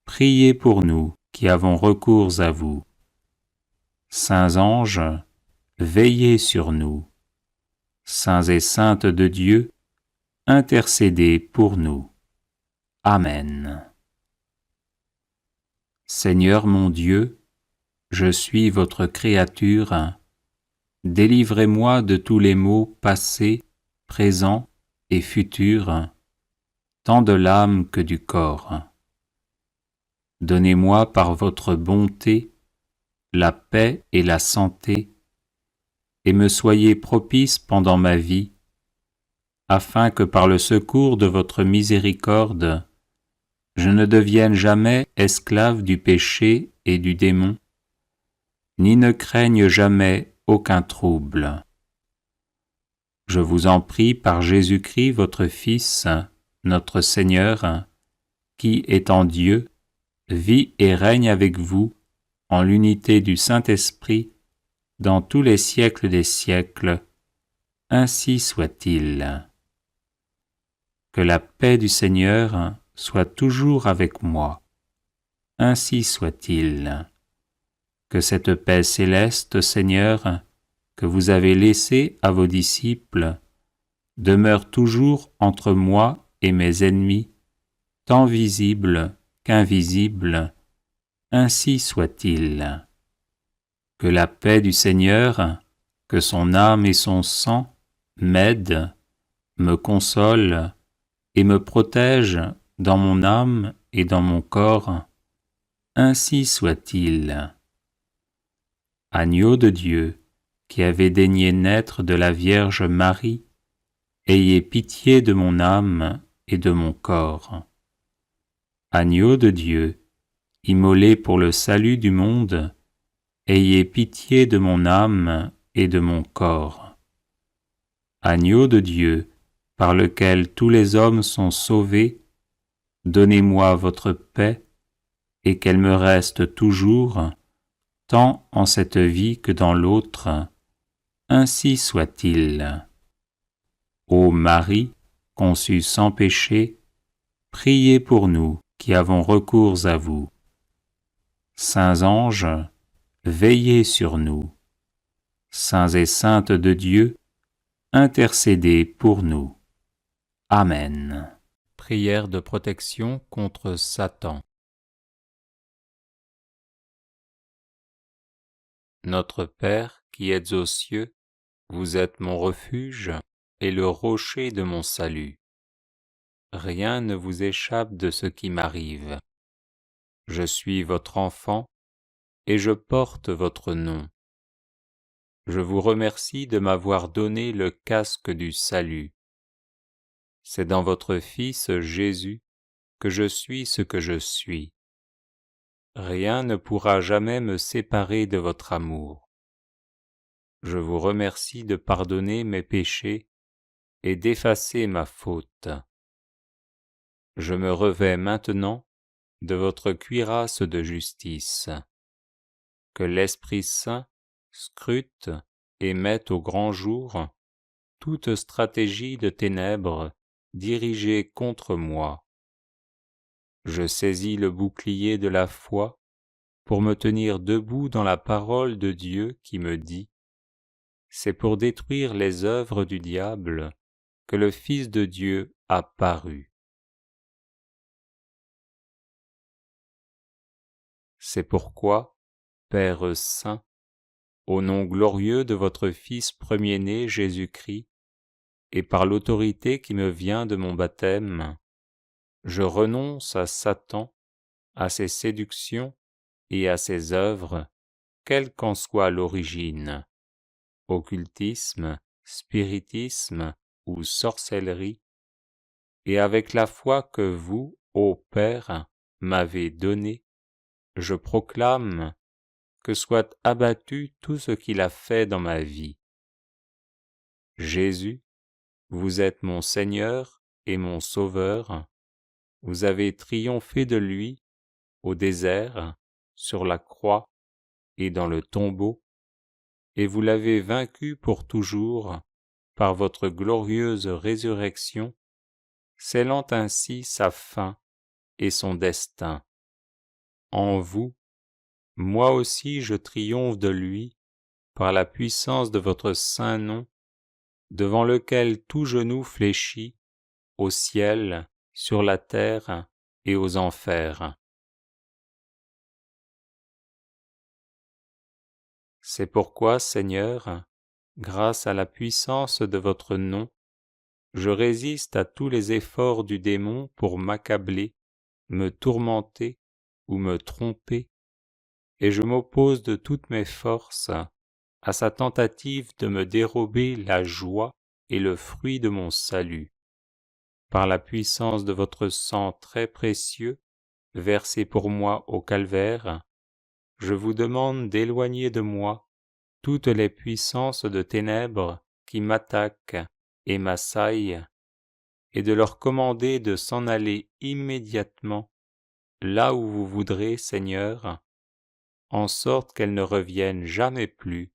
priez pour nous qui avons recours à vous. Saints anges, veillez sur nous. Saints et saintes de Dieu, intercédez pour nous. Amen. Seigneur mon Dieu, je suis votre créature. Délivrez-moi de tous les maux passés, présents et futurs, tant de l'âme que du corps. Donnez-moi par votre bonté la paix et la santé, et me soyez propice pendant ma vie, afin que par le secours de votre miséricorde, je ne devienne jamais esclave du péché et du démon, ni ne craigne jamais aucun trouble. Je vous en prie par Jésus-Christ, votre Fils, notre Seigneur, qui, étant Dieu, vit et règne avec vous en l'unité du Saint-Esprit dans tous les siècles des siècles. Ainsi soit-il. Que la paix du Seigneur soit toujours avec moi. Ainsi soit-il. Que cette paix céleste, Seigneur, que vous avez laissée à vos disciples, demeure toujours entre moi et mes ennemis, tant visibles qu'invisibles. Ainsi soit-il. Que la paix du Seigneur, que son âme et son sang m'aident, me consolent et me protègent dans mon âme et dans mon corps. Ainsi soit-il. Agneau de Dieu, qui avez daigné naître de la Vierge Marie, ayez pitié de mon âme et de mon corps. Agneau de Dieu, immolé pour le salut du monde, ayez pitié de mon âme et de mon corps. Agneau de Dieu, par lequel tous les hommes sont sauvés, donnez-moi votre paix, et qu'elle me reste toujours, tant en cette vie que dans l'autre. Ainsi soit-il. Ô Marie, conçue sans péché, priez pour nous qui avons recours à vous. Saints anges, veillez sur nous. Saints et saintes de Dieu, intercédez pour nous. Amen. Prière de protection contre Satan. Notre Père qui êtes aux cieux, vous êtes mon refuge et le rocher de mon salut. Rien ne vous échappe de ce qui m'arrive. Je suis votre enfant et je porte votre nom. Je vous remercie de m'avoir donné le casque du salut. C'est dans votre Fils Jésus que je suis ce que je suis. Rien ne pourra jamais me séparer de votre amour. Je vous remercie de pardonner mes péchés et d'effacer ma faute. Je me revêts maintenant de votre cuirasse de justice. Que l'Esprit Saint scrute et mette au grand jour toute stratégie de ténèbres dirigée contre moi. Je saisis le bouclier de la foi pour me tenir debout dans la parole de Dieu qui me dit : c'est pour détruire les œuvres du diable que le Fils de Dieu a paru. C'est pourquoi, Père Saint, au nom glorieux de votre Fils premier-né Jésus-Christ, et par l'autorité qui me vient de mon baptême, je renonce à Satan, à ses séductions et à ses œuvres, quelle qu'en soit l'origine, occultisme, spiritisme ou sorcellerie, et avec la foi que vous, ô Père, m'avez donnée, je proclame que soit abattu tout ce qu'il a fait dans ma vie. Jésus, vous êtes mon Seigneur et mon Sauveur, vous avez triomphé de lui au désert, sur la croix et dans le tombeau, et vous l'avez vaincu pour toujours par votre glorieuse résurrection, scellant ainsi sa fin et son destin. En vous, moi aussi je triomphe de lui par la puissance de votre saint nom, devant lequel tout genou fléchit, au ciel, sur la terre et aux enfers. C'est pourquoi, Seigneur, grâce à la puissance de votre nom, je résiste à tous les efforts du démon pour m'accabler, me tourmenter ou me tromper, et je m'oppose de toutes mes forces à sa tentative de me dérober la joie et le fruit de mon salut. Par la puissance de votre sang très précieux, versé pour moi au calvaire, je vous demande d'éloigner de moi toutes les puissances de ténèbres qui m'attaquent et m'assaillent, et de leur commander de s'en aller immédiatement là où vous voudrez, Seigneur, en sorte qu'elles ne reviennent jamais plus.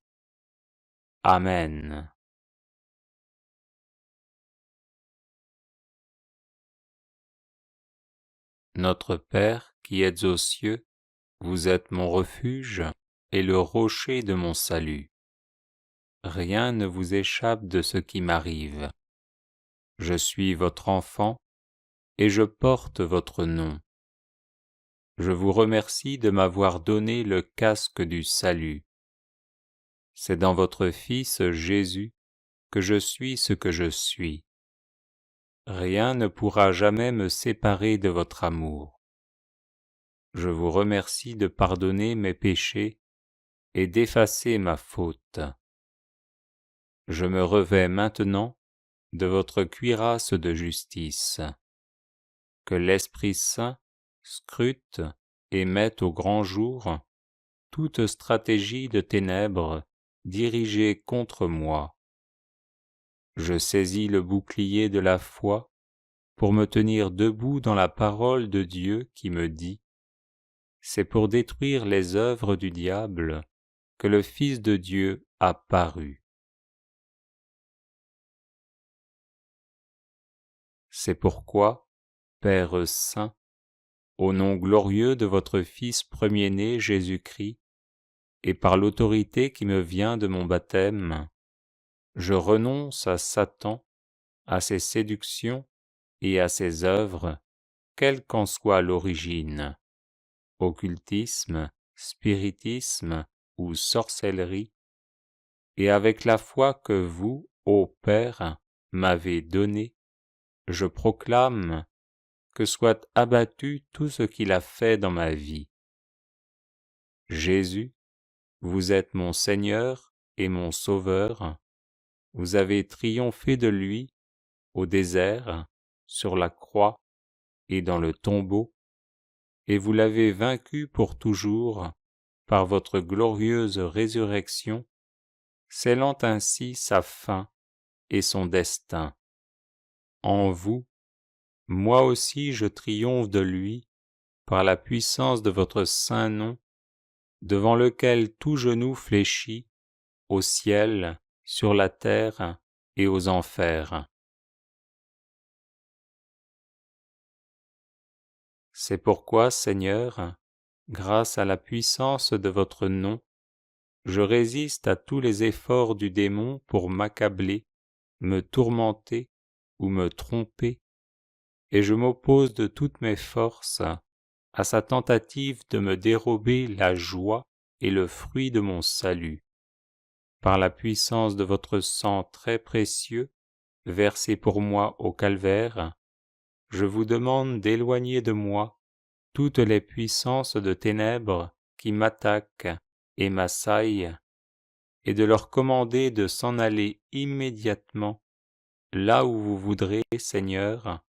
Amen. Notre Père qui êtes aux cieux, vous êtes mon refuge et le rocher de mon salut. Rien ne vous échappe de ce qui m'arrive. Je suis votre enfant et je porte votre nom. Je vous remercie de m'avoir donné le casque du salut. C'est dans votre Fils Jésus que je suis ce que je suis. Rien ne pourra jamais me séparer de votre amour. Je vous remercie de pardonner mes péchés et d'effacer ma faute. Je me revêts maintenant de votre cuirasse de justice. Que l'Esprit Saint scrute et mette au grand jour toute stratégie de ténèbres dirigée contre moi. Je saisis le bouclier de la foi pour me tenir debout dans la parole de Dieu qui me dit : c'est pour détruire les œuvres du diable que le Fils de Dieu a paru. C'est pourquoi, Père Saint, au nom glorieux de votre Fils premier-né Jésus-Christ, et par l'autorité qui me vient de mon baptême, je renonce à Satan, à ses séductions et à ses œuvres, quelle qu'en soit l'origine, occultisme, spiritisme ou sorcellerie, et avec la foi que vous, ô Père, m'avez donnée, je proclame que soit abattu tout ce qu'il a fait dans ma vie. Jésus, vous êtes mon Seigneur et mon Sauveur, vous avez triomphé de lui au désert, sur la croix et dans le tombeau, et vous l'avez vaincu pour toujours par votre glorieuse résurrection, scellant ainsi sa fin et son destin. En vous, moi aussi je triomphe de lui par la puissance de votre saint nom, devant lequel tout genou fléchit, au ciel, sur la terre et aux enfers. C'est pourquoi, Seigneur, grâce à la puissance de votre nom, je résiste à tous les efforts du démon pour m'accabler, me tourmenter ou me tromper, et je m'oppose de toutes mes forces à sa tentative de me dérober la joie et le fruit de mon salut. Par la puissance de votre sang très précieux, versé pour moi au calvaire, je vous demande d'éloigner de moi toutes les puissances de ténèbres qui m'attaquent et m'assaillent, et de leur commander de s'en aller immédiatement là où vous voudrez, Seigneur,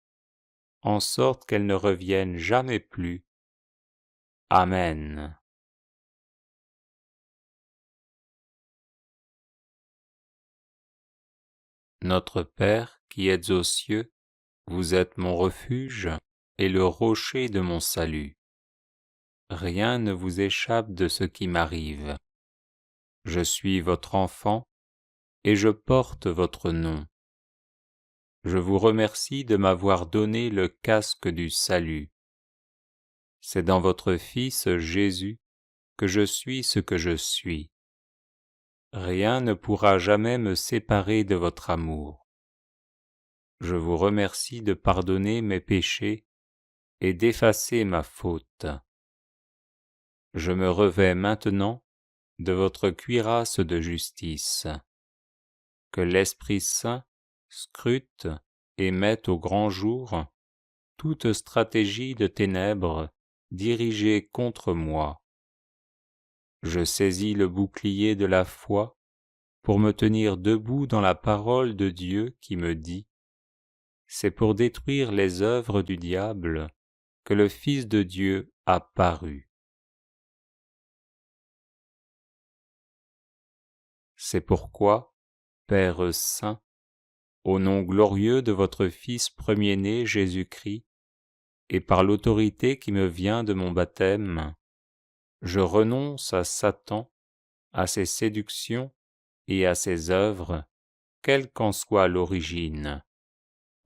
en sorte qu'elles ne reviennent jamais plus. Amen. Notre Père qui êtes aux cieux, vous êtes mon refuge et le rocher de mon salut. Rien ne vous échappe de ce qui m'arrive. Je suis votre enfant et je porte votre nom. Je vous remercie de m'avoir donné le casque du salut. C'est dans votre Fils Jésus que je suis ce que je suis. Rien ne pourra jamais me séparer de votre amour. Je vous remercie de pardonner mes péchés et d'effacer ma faute. Je me revêts maintenant de votre cuirasse de justice. Que l'Esprit Saint scrute et mette au grand jour toute stratégie de ténèbres dirigée contre moi. Je saisis le bouclier de la foi pour me tenir debout dans la parole de Dieu qui me dit : c'est pour détruire les œuvres du diable que le Fils de Dieu a paru. C'est pourquoi, Père saint, au nom glorieux de votre Fils premier-né Jésus-Christ, et par l'autorité qui me vient de mon baptême, je renonce à Satan, à ses séductions et à ses œuvres, quelle qu'en soit l'origine,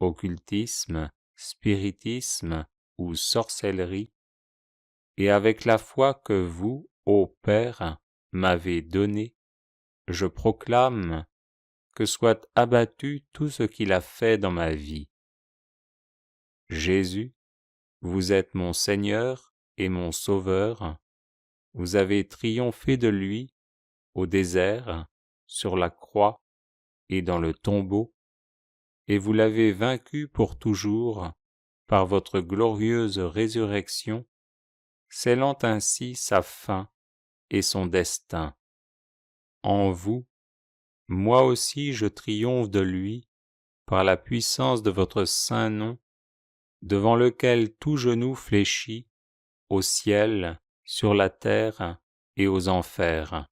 occultisme, spiritisme ou sorcellerie, et avec la foi que vous, ô Père, m'avez donnée, je proclame que soit abattu tout ce qu'il a fait dans ma vie. Jésus, vous êtes mon Seigneur et mon Sauveur, vous avez triomphé de lui au désert, sur la croix et dans le tombeau, et vous l'avez vaincu pour toujours par votre glorieuse résurrection, scellant ainsi sa fin et son destin. En vous, moi aussi je triomphe de lui par la puissance de votre saint nom, devant lequel tout genou fléchit, au ciel, sur la terre et aux enfers.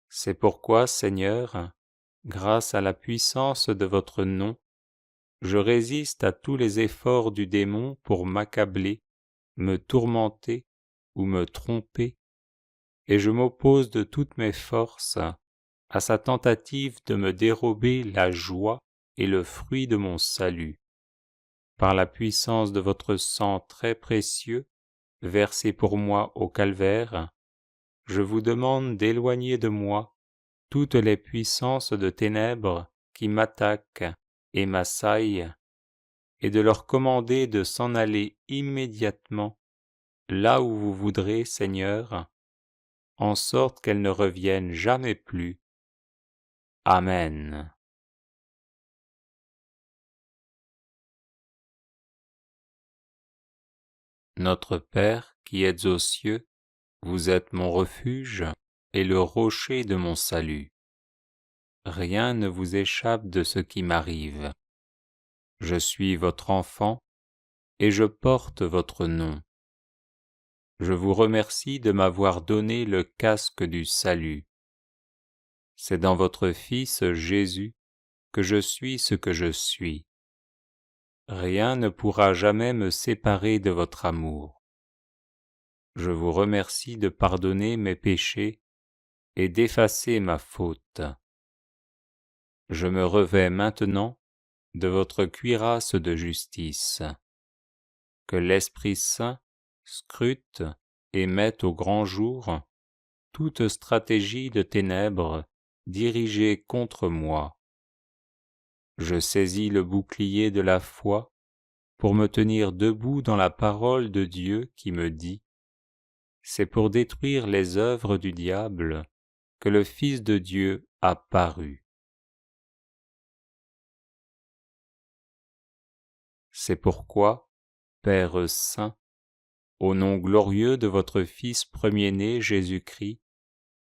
C'est pourquoi, Seigneur, grâce à la puissance de votre nom, je résiste à tous les efforts du démon pour m'accabler, me tourmenter ou me tromper, et je m'oppose de toutes mes forces à sa tentative de me dérober la joie et le fruit de mon salut. Par la puissance de votre sang très précieux, versé pour moi au calvaire, je vous demande d'éloigner de moi toutes les puissances de ténèbres qui m'attaquent et m'assaillent, et de leur commander de s'en aller immédiatement là où vous voudrez, Seigneur, en sorte qu'elles ne reviennent jamais plus. Amen. Notre Père qui êtes aux cieux, vous êtes mon refuge et le rocher de mon salut. Rien ne vous échappe de ce qui m'arrive. Je suis votre enfant et je porte votre nom. Je vous remercie de m'avoir donné le casque du salut. C'est dans votre Fils Jésus que je suis ce que je suis. Rien ne pourra jamais me séparer de votre amour. Je vous remercie de pardonner mes péchés et d'effacer ma faute. Je me revêts maintenant de votre cuirasse de justice. Que l'Esprit Saint scrute et mette au grand jour toute stratégie de ténèbres dirigée contre moi. Je saisis le bouclier de la foi pour me tenir debout dans la parole de Dieu qui me dit : c'est pour détruire les œuvres du diable que le Fils de Dieu a paru. C'est pourquoi, Père Saint, au nom glorieux de votre Fils premier-né Jésus-Christ,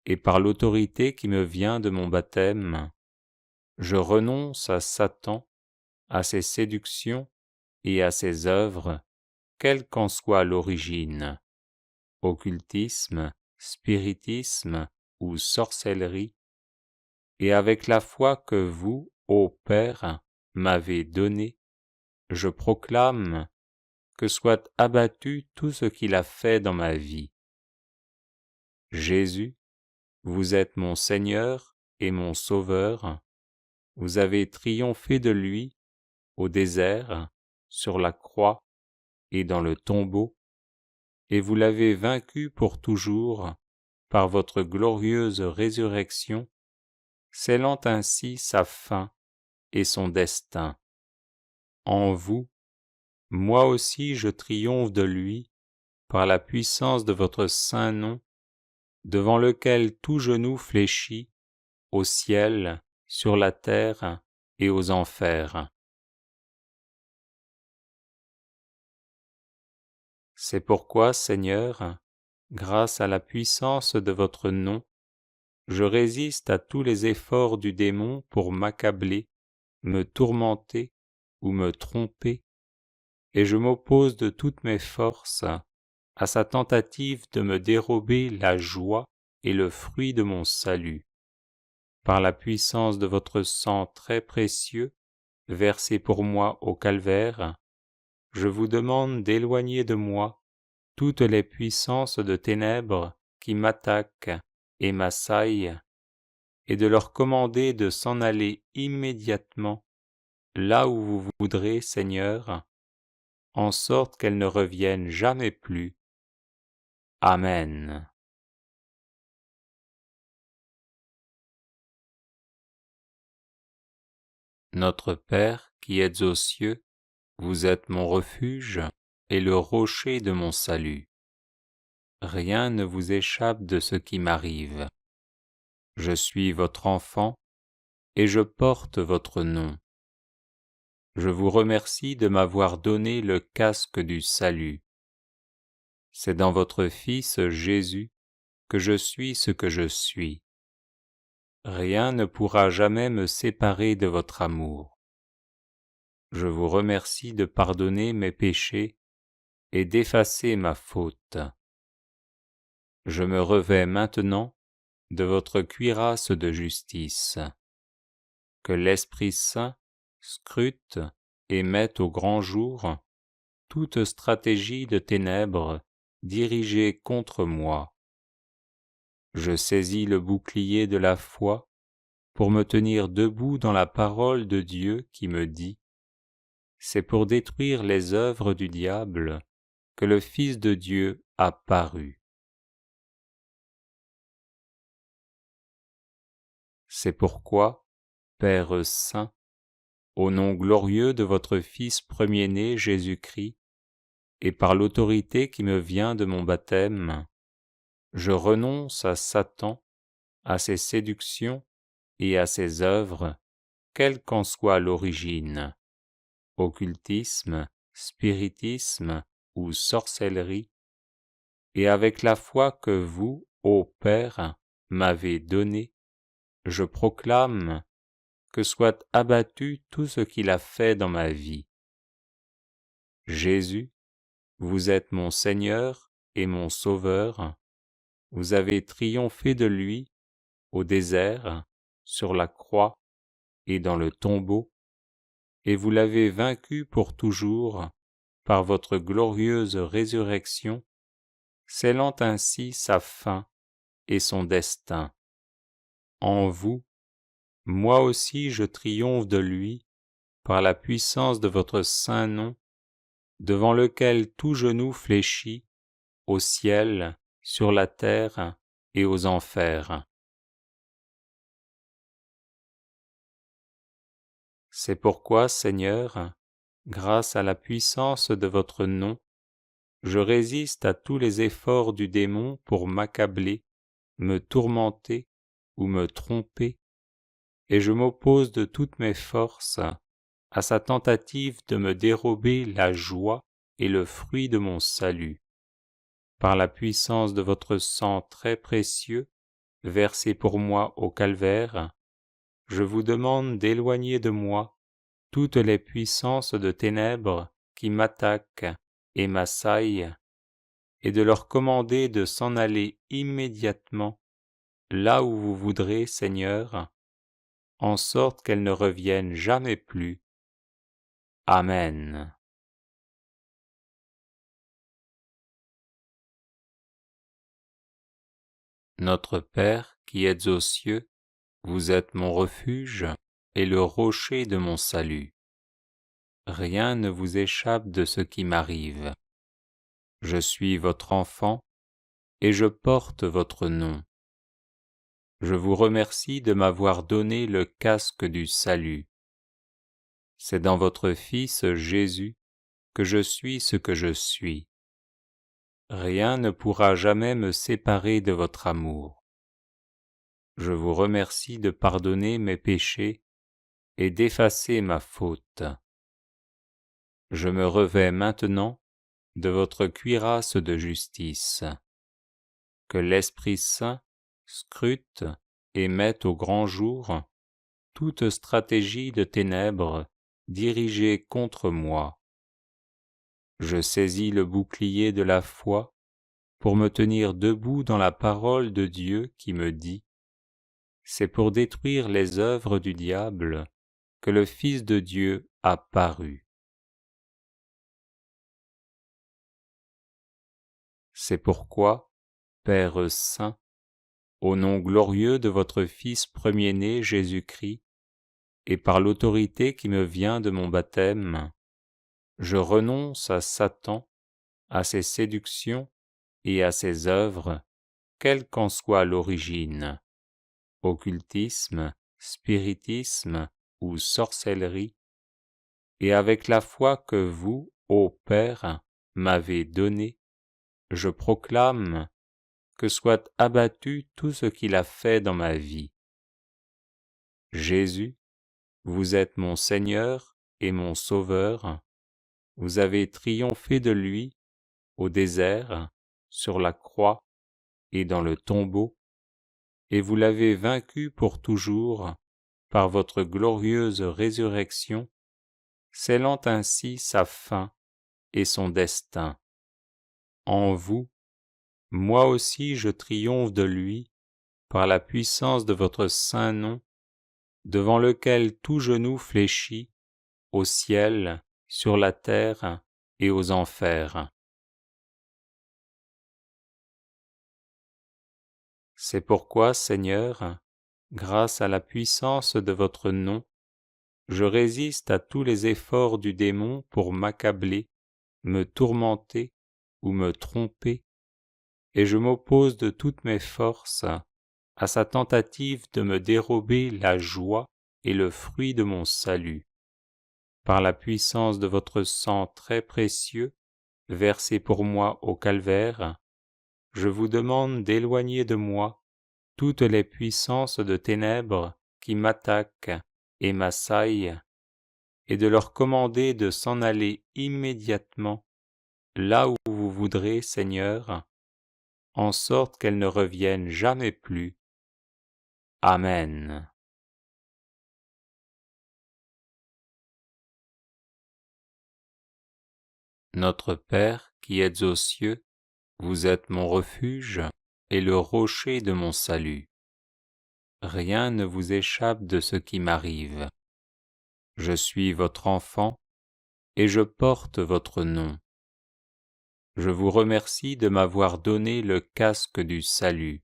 et par l'autorité qui me vient de mon baptême, je renonce à Satan, à ses séductions et à ses œuvres, quelle qu'en soit l'origine, occultisme, spiritisme ou sorcellerie, et avec la foi que vous, ô Père, m'avez donnée, je proclame que soit abattu tout ce qu'il a fait dans ma vie. Jésus, vous êtes mon Seigneur et mon Sauveur, vous avez triomphé de lui au désert, sur la croix et dans le tombeau, et vous l'avez vaincu pour toujours par votre glorieuse résurrection, scellant ainsi sa fin et son destin. En vous, moi aussi je triomphe de lui par la puissance de votre saint nom, devant lequel tout genou fléchit, au ciel, sur la terre et aux enfers. C'est pourquoi, Seigneur, grâce à la puissance de votre nom, je résiste à tous les efforts du démon pour m'accabler, me tourmenter ou me tromper, et je m'oppose de toutes mes forces à sa tentative de me dérober la joie et le fruit de mon salut. Par la puissance de votre sang très précieux, versé pour moi au calvaire, je vous demande d'éloigner de moi toutes les puissances de ténèbres qui m'attaquent et m'assaillent, et de leur commander de s'en aller immédiatement là où vous voudrez, Seigneur, en sorte qu'elles ne reviennent jamais plus. Amen. Notre Père qui êtes aux cieux, vous êtes mon refuge et le rocher de mon salut. Rien ne vous échappe de ce qui m'arrive. Je suis votre enfant et je porte votre nom. Je vous remercie de m'avoir donné le casque du salut. C'est dans votre Fils Jésus que je suis ce que je suis. Rien ne pourra jamais me séparer de votre amour. Je vous remercie de pardonner mes péchés et d'effacer ma faute. Je me revêts maintenant de votre cuirasse de justice. Que l'Esprit Saint scrute et mette au grand jour toute stratégie de ténèbres dirigée contre moi. Je saisis le bouclier de la foi pour me tenir debout dans la parole de Dieu qui me dit : c'est pour détruire les œuvres du diable que le Fils de Dieu a paru. C'est pourquoi, Père Saint, au nom glorieux de votre Fils premier-né Jésus-Christ, et par l'autorité qui me vient de mon baptême, je renonce à Satan, à ses séductions et à ses œuvres, quelle qu'en soit l'origine, occultisme, spiritisme ou sorcellerie, et avec la foi que vous, ô Père, m'avez donnée, je proclame que soit abattu tout ce qu'il a fait dans ma vie. Jésus, vous êtes mon Seigneur et mon Sauveur, vous avez triomphé de lui au désert, sur la croix et dans le tombeau, et vous l'avez vaincu pour toujours par votre glorieuse résurrection, scellant ainsi sa fin et son destin. En vous, moi aussi je triomphe de lui par la puissance de votre saint nom, devant lequel tout genou fléchit, au ciel, sur la terre et aux enfers. C'est pourquoi, Seigneur, grâce à la puissance de votre nom, je résiste à tous les efforts du démon pour m'accabler, me tourmenter ou me tromper, et je m'oppose de toutes mes forces à sa tentative de me dérober la joie et le fruit de mon salut. Par la puissance de votre sang très précieux, versé pour moi au calvaire, je vous demande d'éloigner de moi toutes les puissances de ténèbres qui m'attaquent et m'assaillent, et de leur commander de s'en aller immédiatement là où vous voudrez, Seigneur, en sorte qu'elles ne reviennent jamais plus. Amen. Notre Père qui êtes aux cieux, vous êtes mon refuge et le rocher de mon salut. Rien ne vous échappe de ce qui m'arrive. Je suis votre enfant et je porte votre nom. Je vous remercie de m'avoir donné le casque du salut. C'est dans votre Fils Jésus que je suis ce que je suis. Rien ne pourra jamais me séparer de votre amour. Je vous remercie de pardonner mes péchés et d'effacer ma faute. Je me revêts maintenant de votre cuirasse de justice. Que l'Esprit Saint scrute et mette au grand jour toute stratégie de ténèbres dirigée contre moi. Je saisis le bouclier de la foi pour me tenir debout dans la parole de Dieu qui me dit : c'est pour détruire les œuvres du diable que le Fils de Dieu a paru. C'est pourquoi, Père saint, au nom glorieux de votre Fils premier-né Jésus-Christ, et par l'autorité qui me vient de mon baptême, je renonce à Satan, à ses séductions et à ses œuvres, quelle qu'en soit l'origine, occultisme, spiritisme ou sorcellerie, et avec la foi que vous, ô Père, m'avez donnée, je proclame que soit abattu tout ce qu'il a fait dans ma vie. Jésus, vous êtes mon Seigneur et mon Sauveur, vous avez triomphé de lui au désert, sur la croix et dans le tombeau, et vous l'avez vaincu pour toujours par votre glorieuse résurrection, scellant ainsi sa fin et son destin. En vous, moi aussi je triomphe de lui par la puissance de votre saint nom, devant lequel tout genou fléchit, au ciel, sur la terre et aux enfers. C'est pourquoi, Seigneur, grâce à la puissance de votre nom, je résiste à tous les efforts du démon pour m'accabler, me tourmenter ou me tromper, et je m'oppose de toutes mes forces à sa tentative de me dérober la joie et le fruit de mon salut. Par la puissance de votre sang très précieux, versé pour moi au calvaire, je vous demande d'éloigner de moi toutes les puissances de ténèbres qui m'attaquent et m'assaillent, et de leur commander de s'en aller immédiatement là où vous voudrez, Seigneur, en sorte qu'elles ne reviennent jamais plus. Amen. Notre Père qui êtes aux cieux, vous êtes mon refuge et le rocher de mon salut. rien ne vous échappe de ce qui m'arrive. Je suis votre enfant et je porte votre nom. Je vous remercie de m'avoir donné le casque du salut.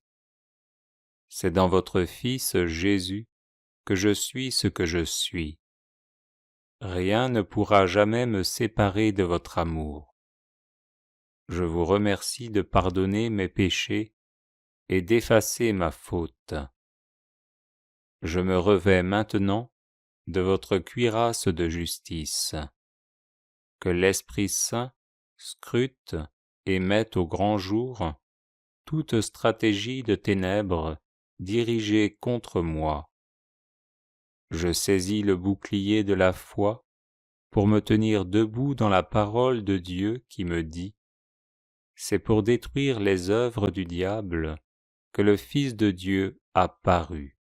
C'est dans votre Fils Jésus que je suis ce que je suis. Rien ne pourra jamais me séparer de votre amour. Je vous remercie de pardonner mes péchés et d'effacer ma faute. Je me revêts maintenant de votre cuirasse de justice. Que l'Esprit Saint scrute et mette au grand jour toute stratégie de ténèbres dirigée contre moi. Je saisis le bouclier de la foi pour me tenir debout dans la parole de Dieu qui me dit : c'est pour détruire les œuvres du diable que le Fils de Dieu a paru.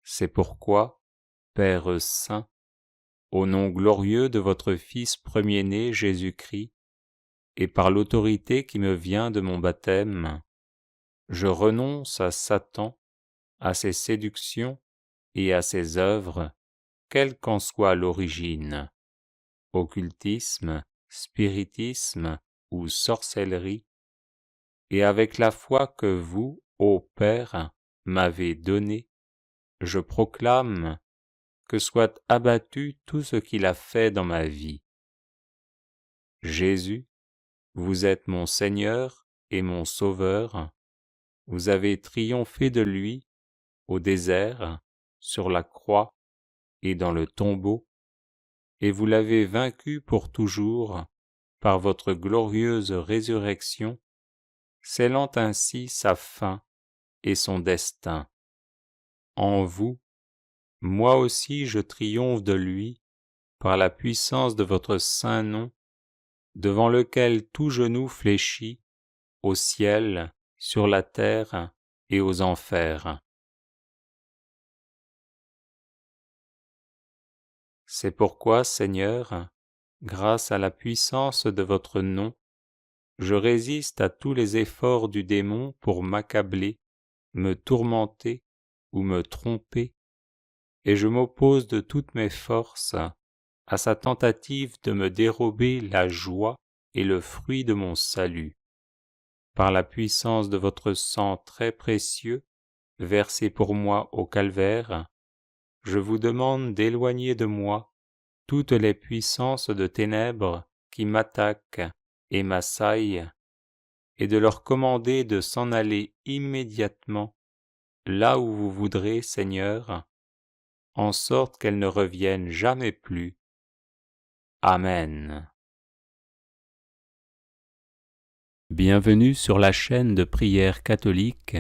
C'est pourquoi, Père Saint, au nom glorieux de votre Fils premier-né Jésus-Christ, et par l'autorité qui me vient de mon baptême, je renonce à Satan, à ses séductions et à ses œuvres, quelle qu'en soit l'origine, occultisme, spiritisme ou sorcellerie, et avec la foi que vous, ô Père, m'avez donnée, je proclame que soit abattu tout ce qu'il a fait dans ma vie. Jésus, vous êtes mon Seigneur et mon Sauveur, vous avez triomphé de lui au désert, sur la croix et dans le tombeau, et vous l'avez vaincu pour toujours par votre glorieuse résurrection, scellant ainsi sa fin et son destin. En vous, moi aussi je triomphe de lui par la puissance de votre saint nom, devant lequel tout genou fléchit, au ciel, sur la terre et aux enfers. C'est pourquoi, Seigneur, grâce à la puissance de votre nom, je résiste à tous les efforts du démon pour m'accabler, me tourmenter ou me tromper, et je m'oppose de toutes mes forces à sa tentative de me dérober la joie et le fruit de mon salut. Par la puissance de votre sang très précieux, versé pour moi au calvaire, je vous demande d'éloigner de moi toutes les puissances de ténèbres qui m'attaquent et m'assaillent, et de leur commander de s'en aller immédiatement là où vous voudrez, Seigneur, en sorte qu'elles ne reviennent jamais plus. Amen. Bienvenue sur la chaîne de prière catholique,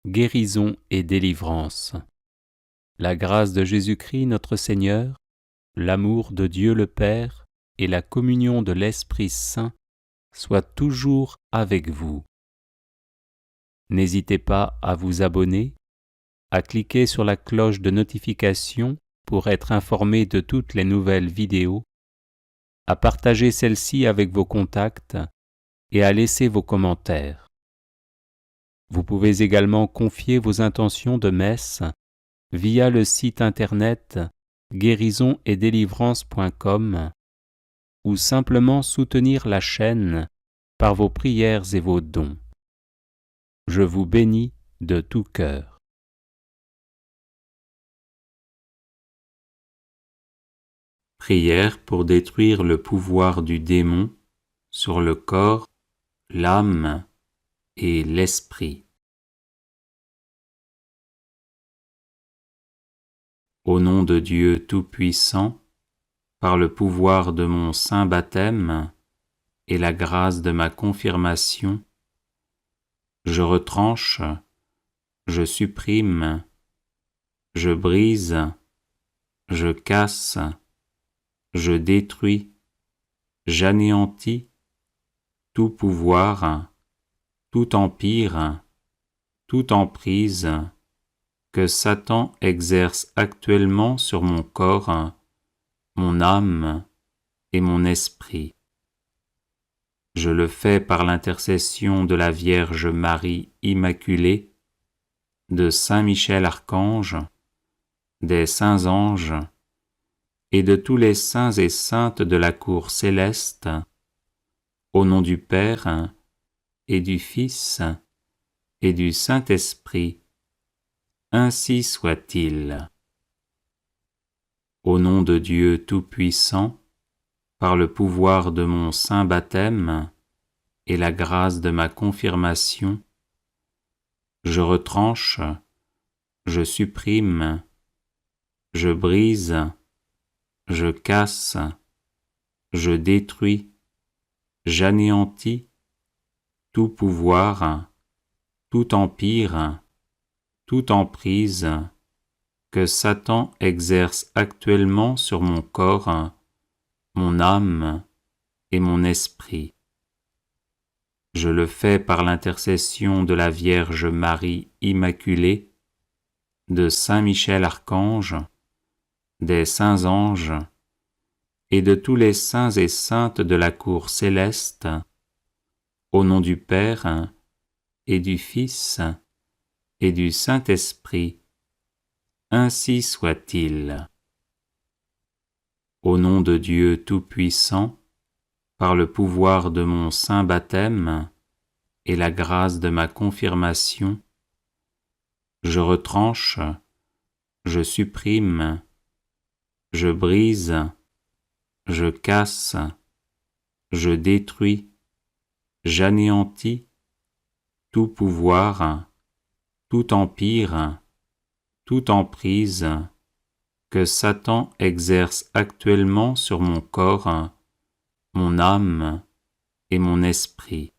Guérison et délivrance. La grâce de Jésus-Christ notre Seigneur, l'amour de Dieu le Père et la communion de l'Esprit Saint soient toujours avec vous. N'hésitez pas à vous abonner, à cliquer sur la cloche de notification pour être informé de toutes les nouvelles vidéos, à partager celle-ci avec vos contacts et à laisser vos commentaires. Vous pouvez également confier vos intentions de messe via le site internet guérisonetdélivrance.com ou simplement soutenir la chaîne par vos prières et vos dons. Je vous bénis de tout cœur. Prière pour détruire le pouvoir du démon sur le corps, l'âme et l'esprit. Au nom de Dieu Tout-Puissant, par le pouvoir de mon saint baptême et la grâce de ma confirmation, je retranche, je supprime, je brise, je casse, je détruis, j'anéantis tout pouvoir, tout empire, toute emprise que Satan exerce actuellement sur mon corps, mon âme et mon esprit. Je le fais par l'intercession de la Vierge Marie Immaculée, de Saint Michel Archange, des saints anges et de tous les saints et saintes de la cour céleste, au nom du Père et du Fils et du Saint-Esprit, ainsi soit-il. Au nom de Dieu Tout-Puissant, par le pouvoir de mon saint baptême et la grâce de ma confirmation, je retranche, je supprime, je brise, je casse, je détruis, j'anéantis tout pouvoir, tout empire, toute emprise que Satan exerce actuellement sur mon corps, mon âme et mon esprit. Je le fais par l'intercession de la Vierge Marie Immaculée, de Saint Michel Archange, des saints anges et de tous les saints et saintes de la cour céleste, au nom du Père et du Fils et du Saint-Esprit, ainsi soit-il. Au nom de Dieu Tout-Puissant, par le pouvoir de mon saint baptême et la grâce de ma confirmation, je retranche, je supprime, je brise, je casse, je détruis, j'anéantis tout pouvoir, tout empire, toute emprise que Satan exerce actuellement sur mon corps, mon âme et mon esprit.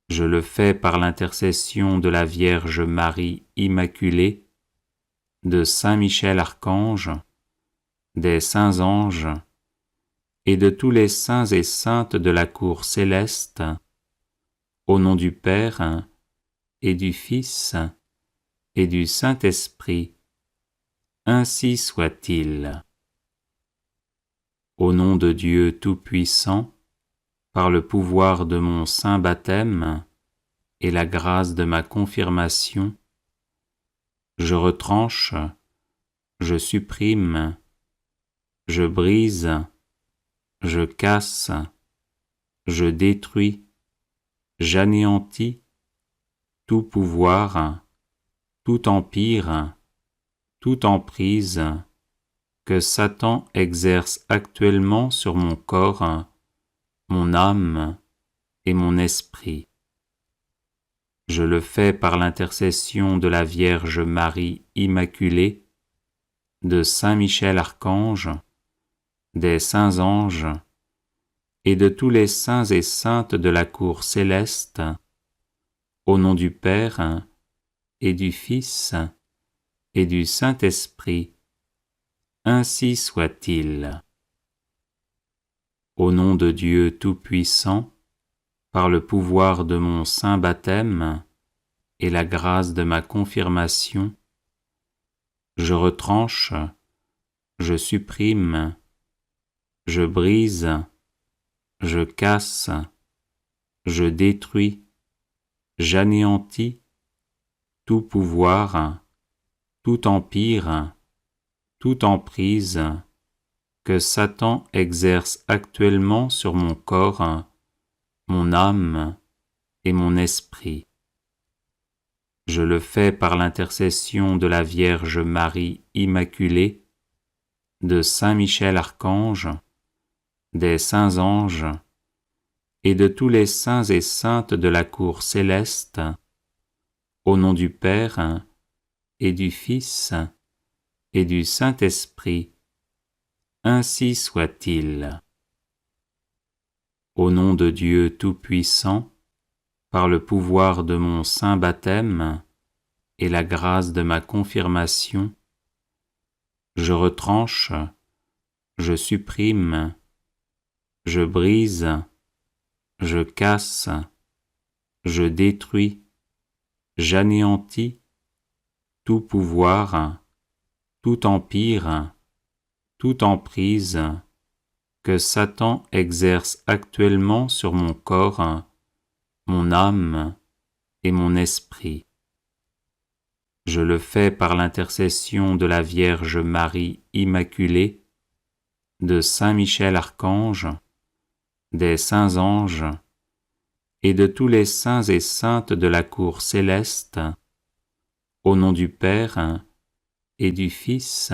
Je le fais par l'intercession de la Vierge Marie Immaculée, de Saint Michel Archange, des saints anges et de tous les saints et saintes de la cour céleste, au nom du Père et du Fils et du Saint-Esprit, ainsi soit-il. Au nom de Dieu Tout-Puissant, par le pouvoir de mon saint baptême et la grâce de ma confirmation, je retranche, je supprime, je brise, je casse, je détruis, j'anéantis tout pouvoir, tout empire, toute emprise que Satan exerce actuellement sur mon corps, mon âme et mon esprit. Je le fais par l'intercession de la Vierge Marie Immaculée, de Saint Michel Archange, des saints anges et de tous les saints et saintes de la cour céleste, au nom du Père et du Fils et du Saint-Esprit, ainsi soit-il. Au nom de Dieu Tout-Puissant, par le pouvoir de mon saint baptême et la grâce de ma confirmation, je retranche, je supprime, je brise, je casse, je détruis, j'anéantis tout pouvoir, tout empire, toute emprise que Satan exerce actuellement sur mon corps, mon âme et mon esprit. Je le fais par l'intercession de la Vierge Marie Immaculée, de Saint Michel Archange, des saints anges et de tous les saints et saintes de la cour céleste, au nom du Père et du Fils et du Saint-Esprit, ainsi soit-il. Au nom de Dieu Tout-Puissant, par le pouvoir de mon saint baptême et la grâce de ma confirmation, je retranche, je supprime, je brise, je casse, je détruis, j'anéantis tout pouvoir, tout empire, toute emprise que Satan exerce actuellement sur mon corps, mon âme et mon esprit. Je le fais par l'intercession de la Vierge Marie Immaculée, de Saint Michel Archange, des saints anges et de tous les saints et saintes de la cour céleste, au nom du Père et du Fils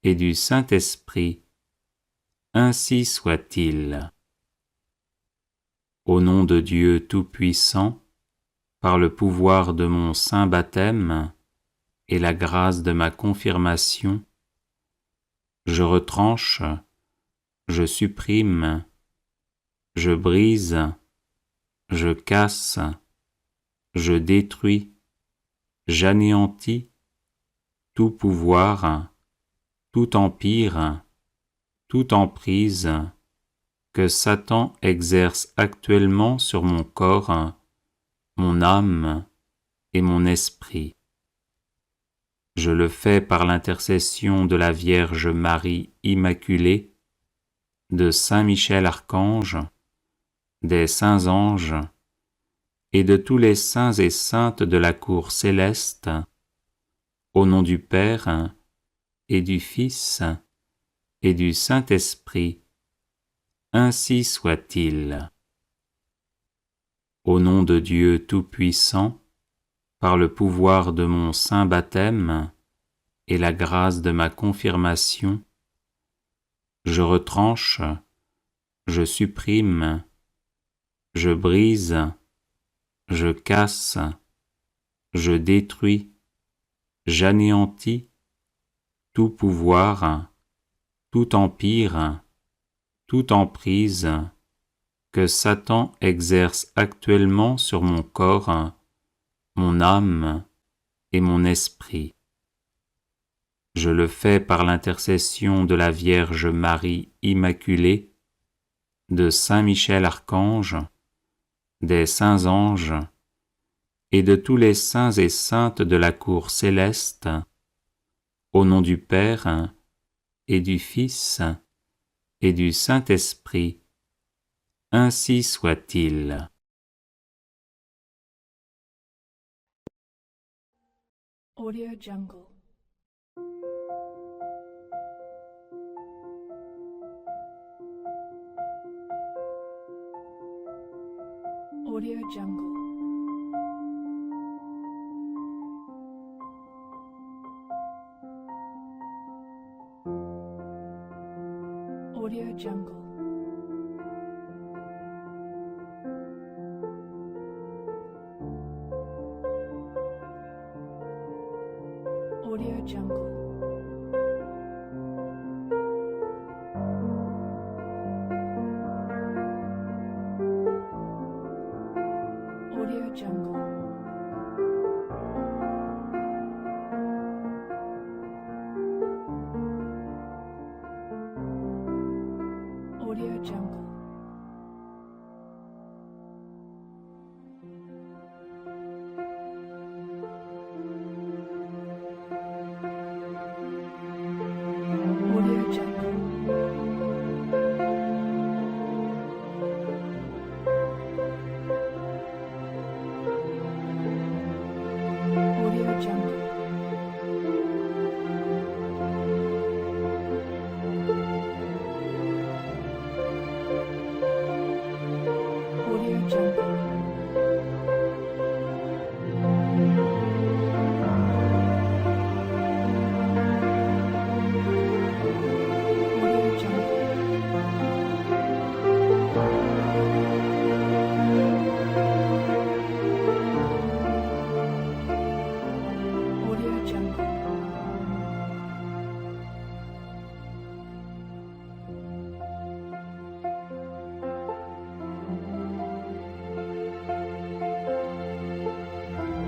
et du Saint-Esprit, ainsi soit-il. Au nom de Dieu Tout-Puissant, par le pouvoir de mon saint baptême et la grâce de ma confirmation, je retranche, je supprime, je brise, je casse, je détruis, j'anéantis tout pouvoir, tout empire, toute emprise que Satan exerce actuellement sur mon corps, mon âme et mon esprit. Je le fais par l'intercession de la Vierge Marie Immaculée, de Saint Michel Archange, des saints anges et de tous les saints et saintes de la cour céleste, au nom du Père et du Fils et du Saint-Esprit, ainsi soit-il. Au nom de Dieu Tout-Puissant, par le pouvoir de mon saint baptême et la grâce de ma confirmation, je retranche, je supprime, je brise, je casse, je détruis, j'anéantis tout pouvoir, tout empire, toute emprise que Satan exerce actuellement sur mon corps, mon âme et mon esprit. Je le fais par l'intercession de la Vierge Marie Immaculée, de Saint Michel Archange, des saints anges et de tous les saints et saintes de la cour céleste, au nom du Père et du Fils et du Saint-Esprit, ainsi soit-il. Audio Jungle. Audio Jungle. Audio Jungle. Audio Jungle. Audio Jungle. Audio Jungle. Audio Jungle. Audio Jungle. Audio Jungle. Audio Jungle. Audio Jungle. Audio Jungle.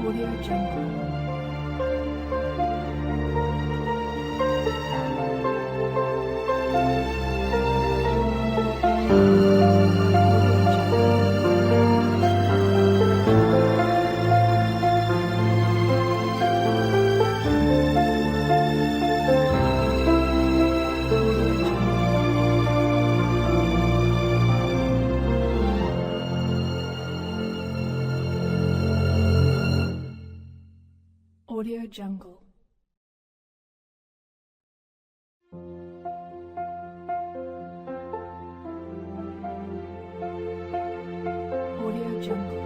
Audio Jungle. Jungle. Audio Jungle.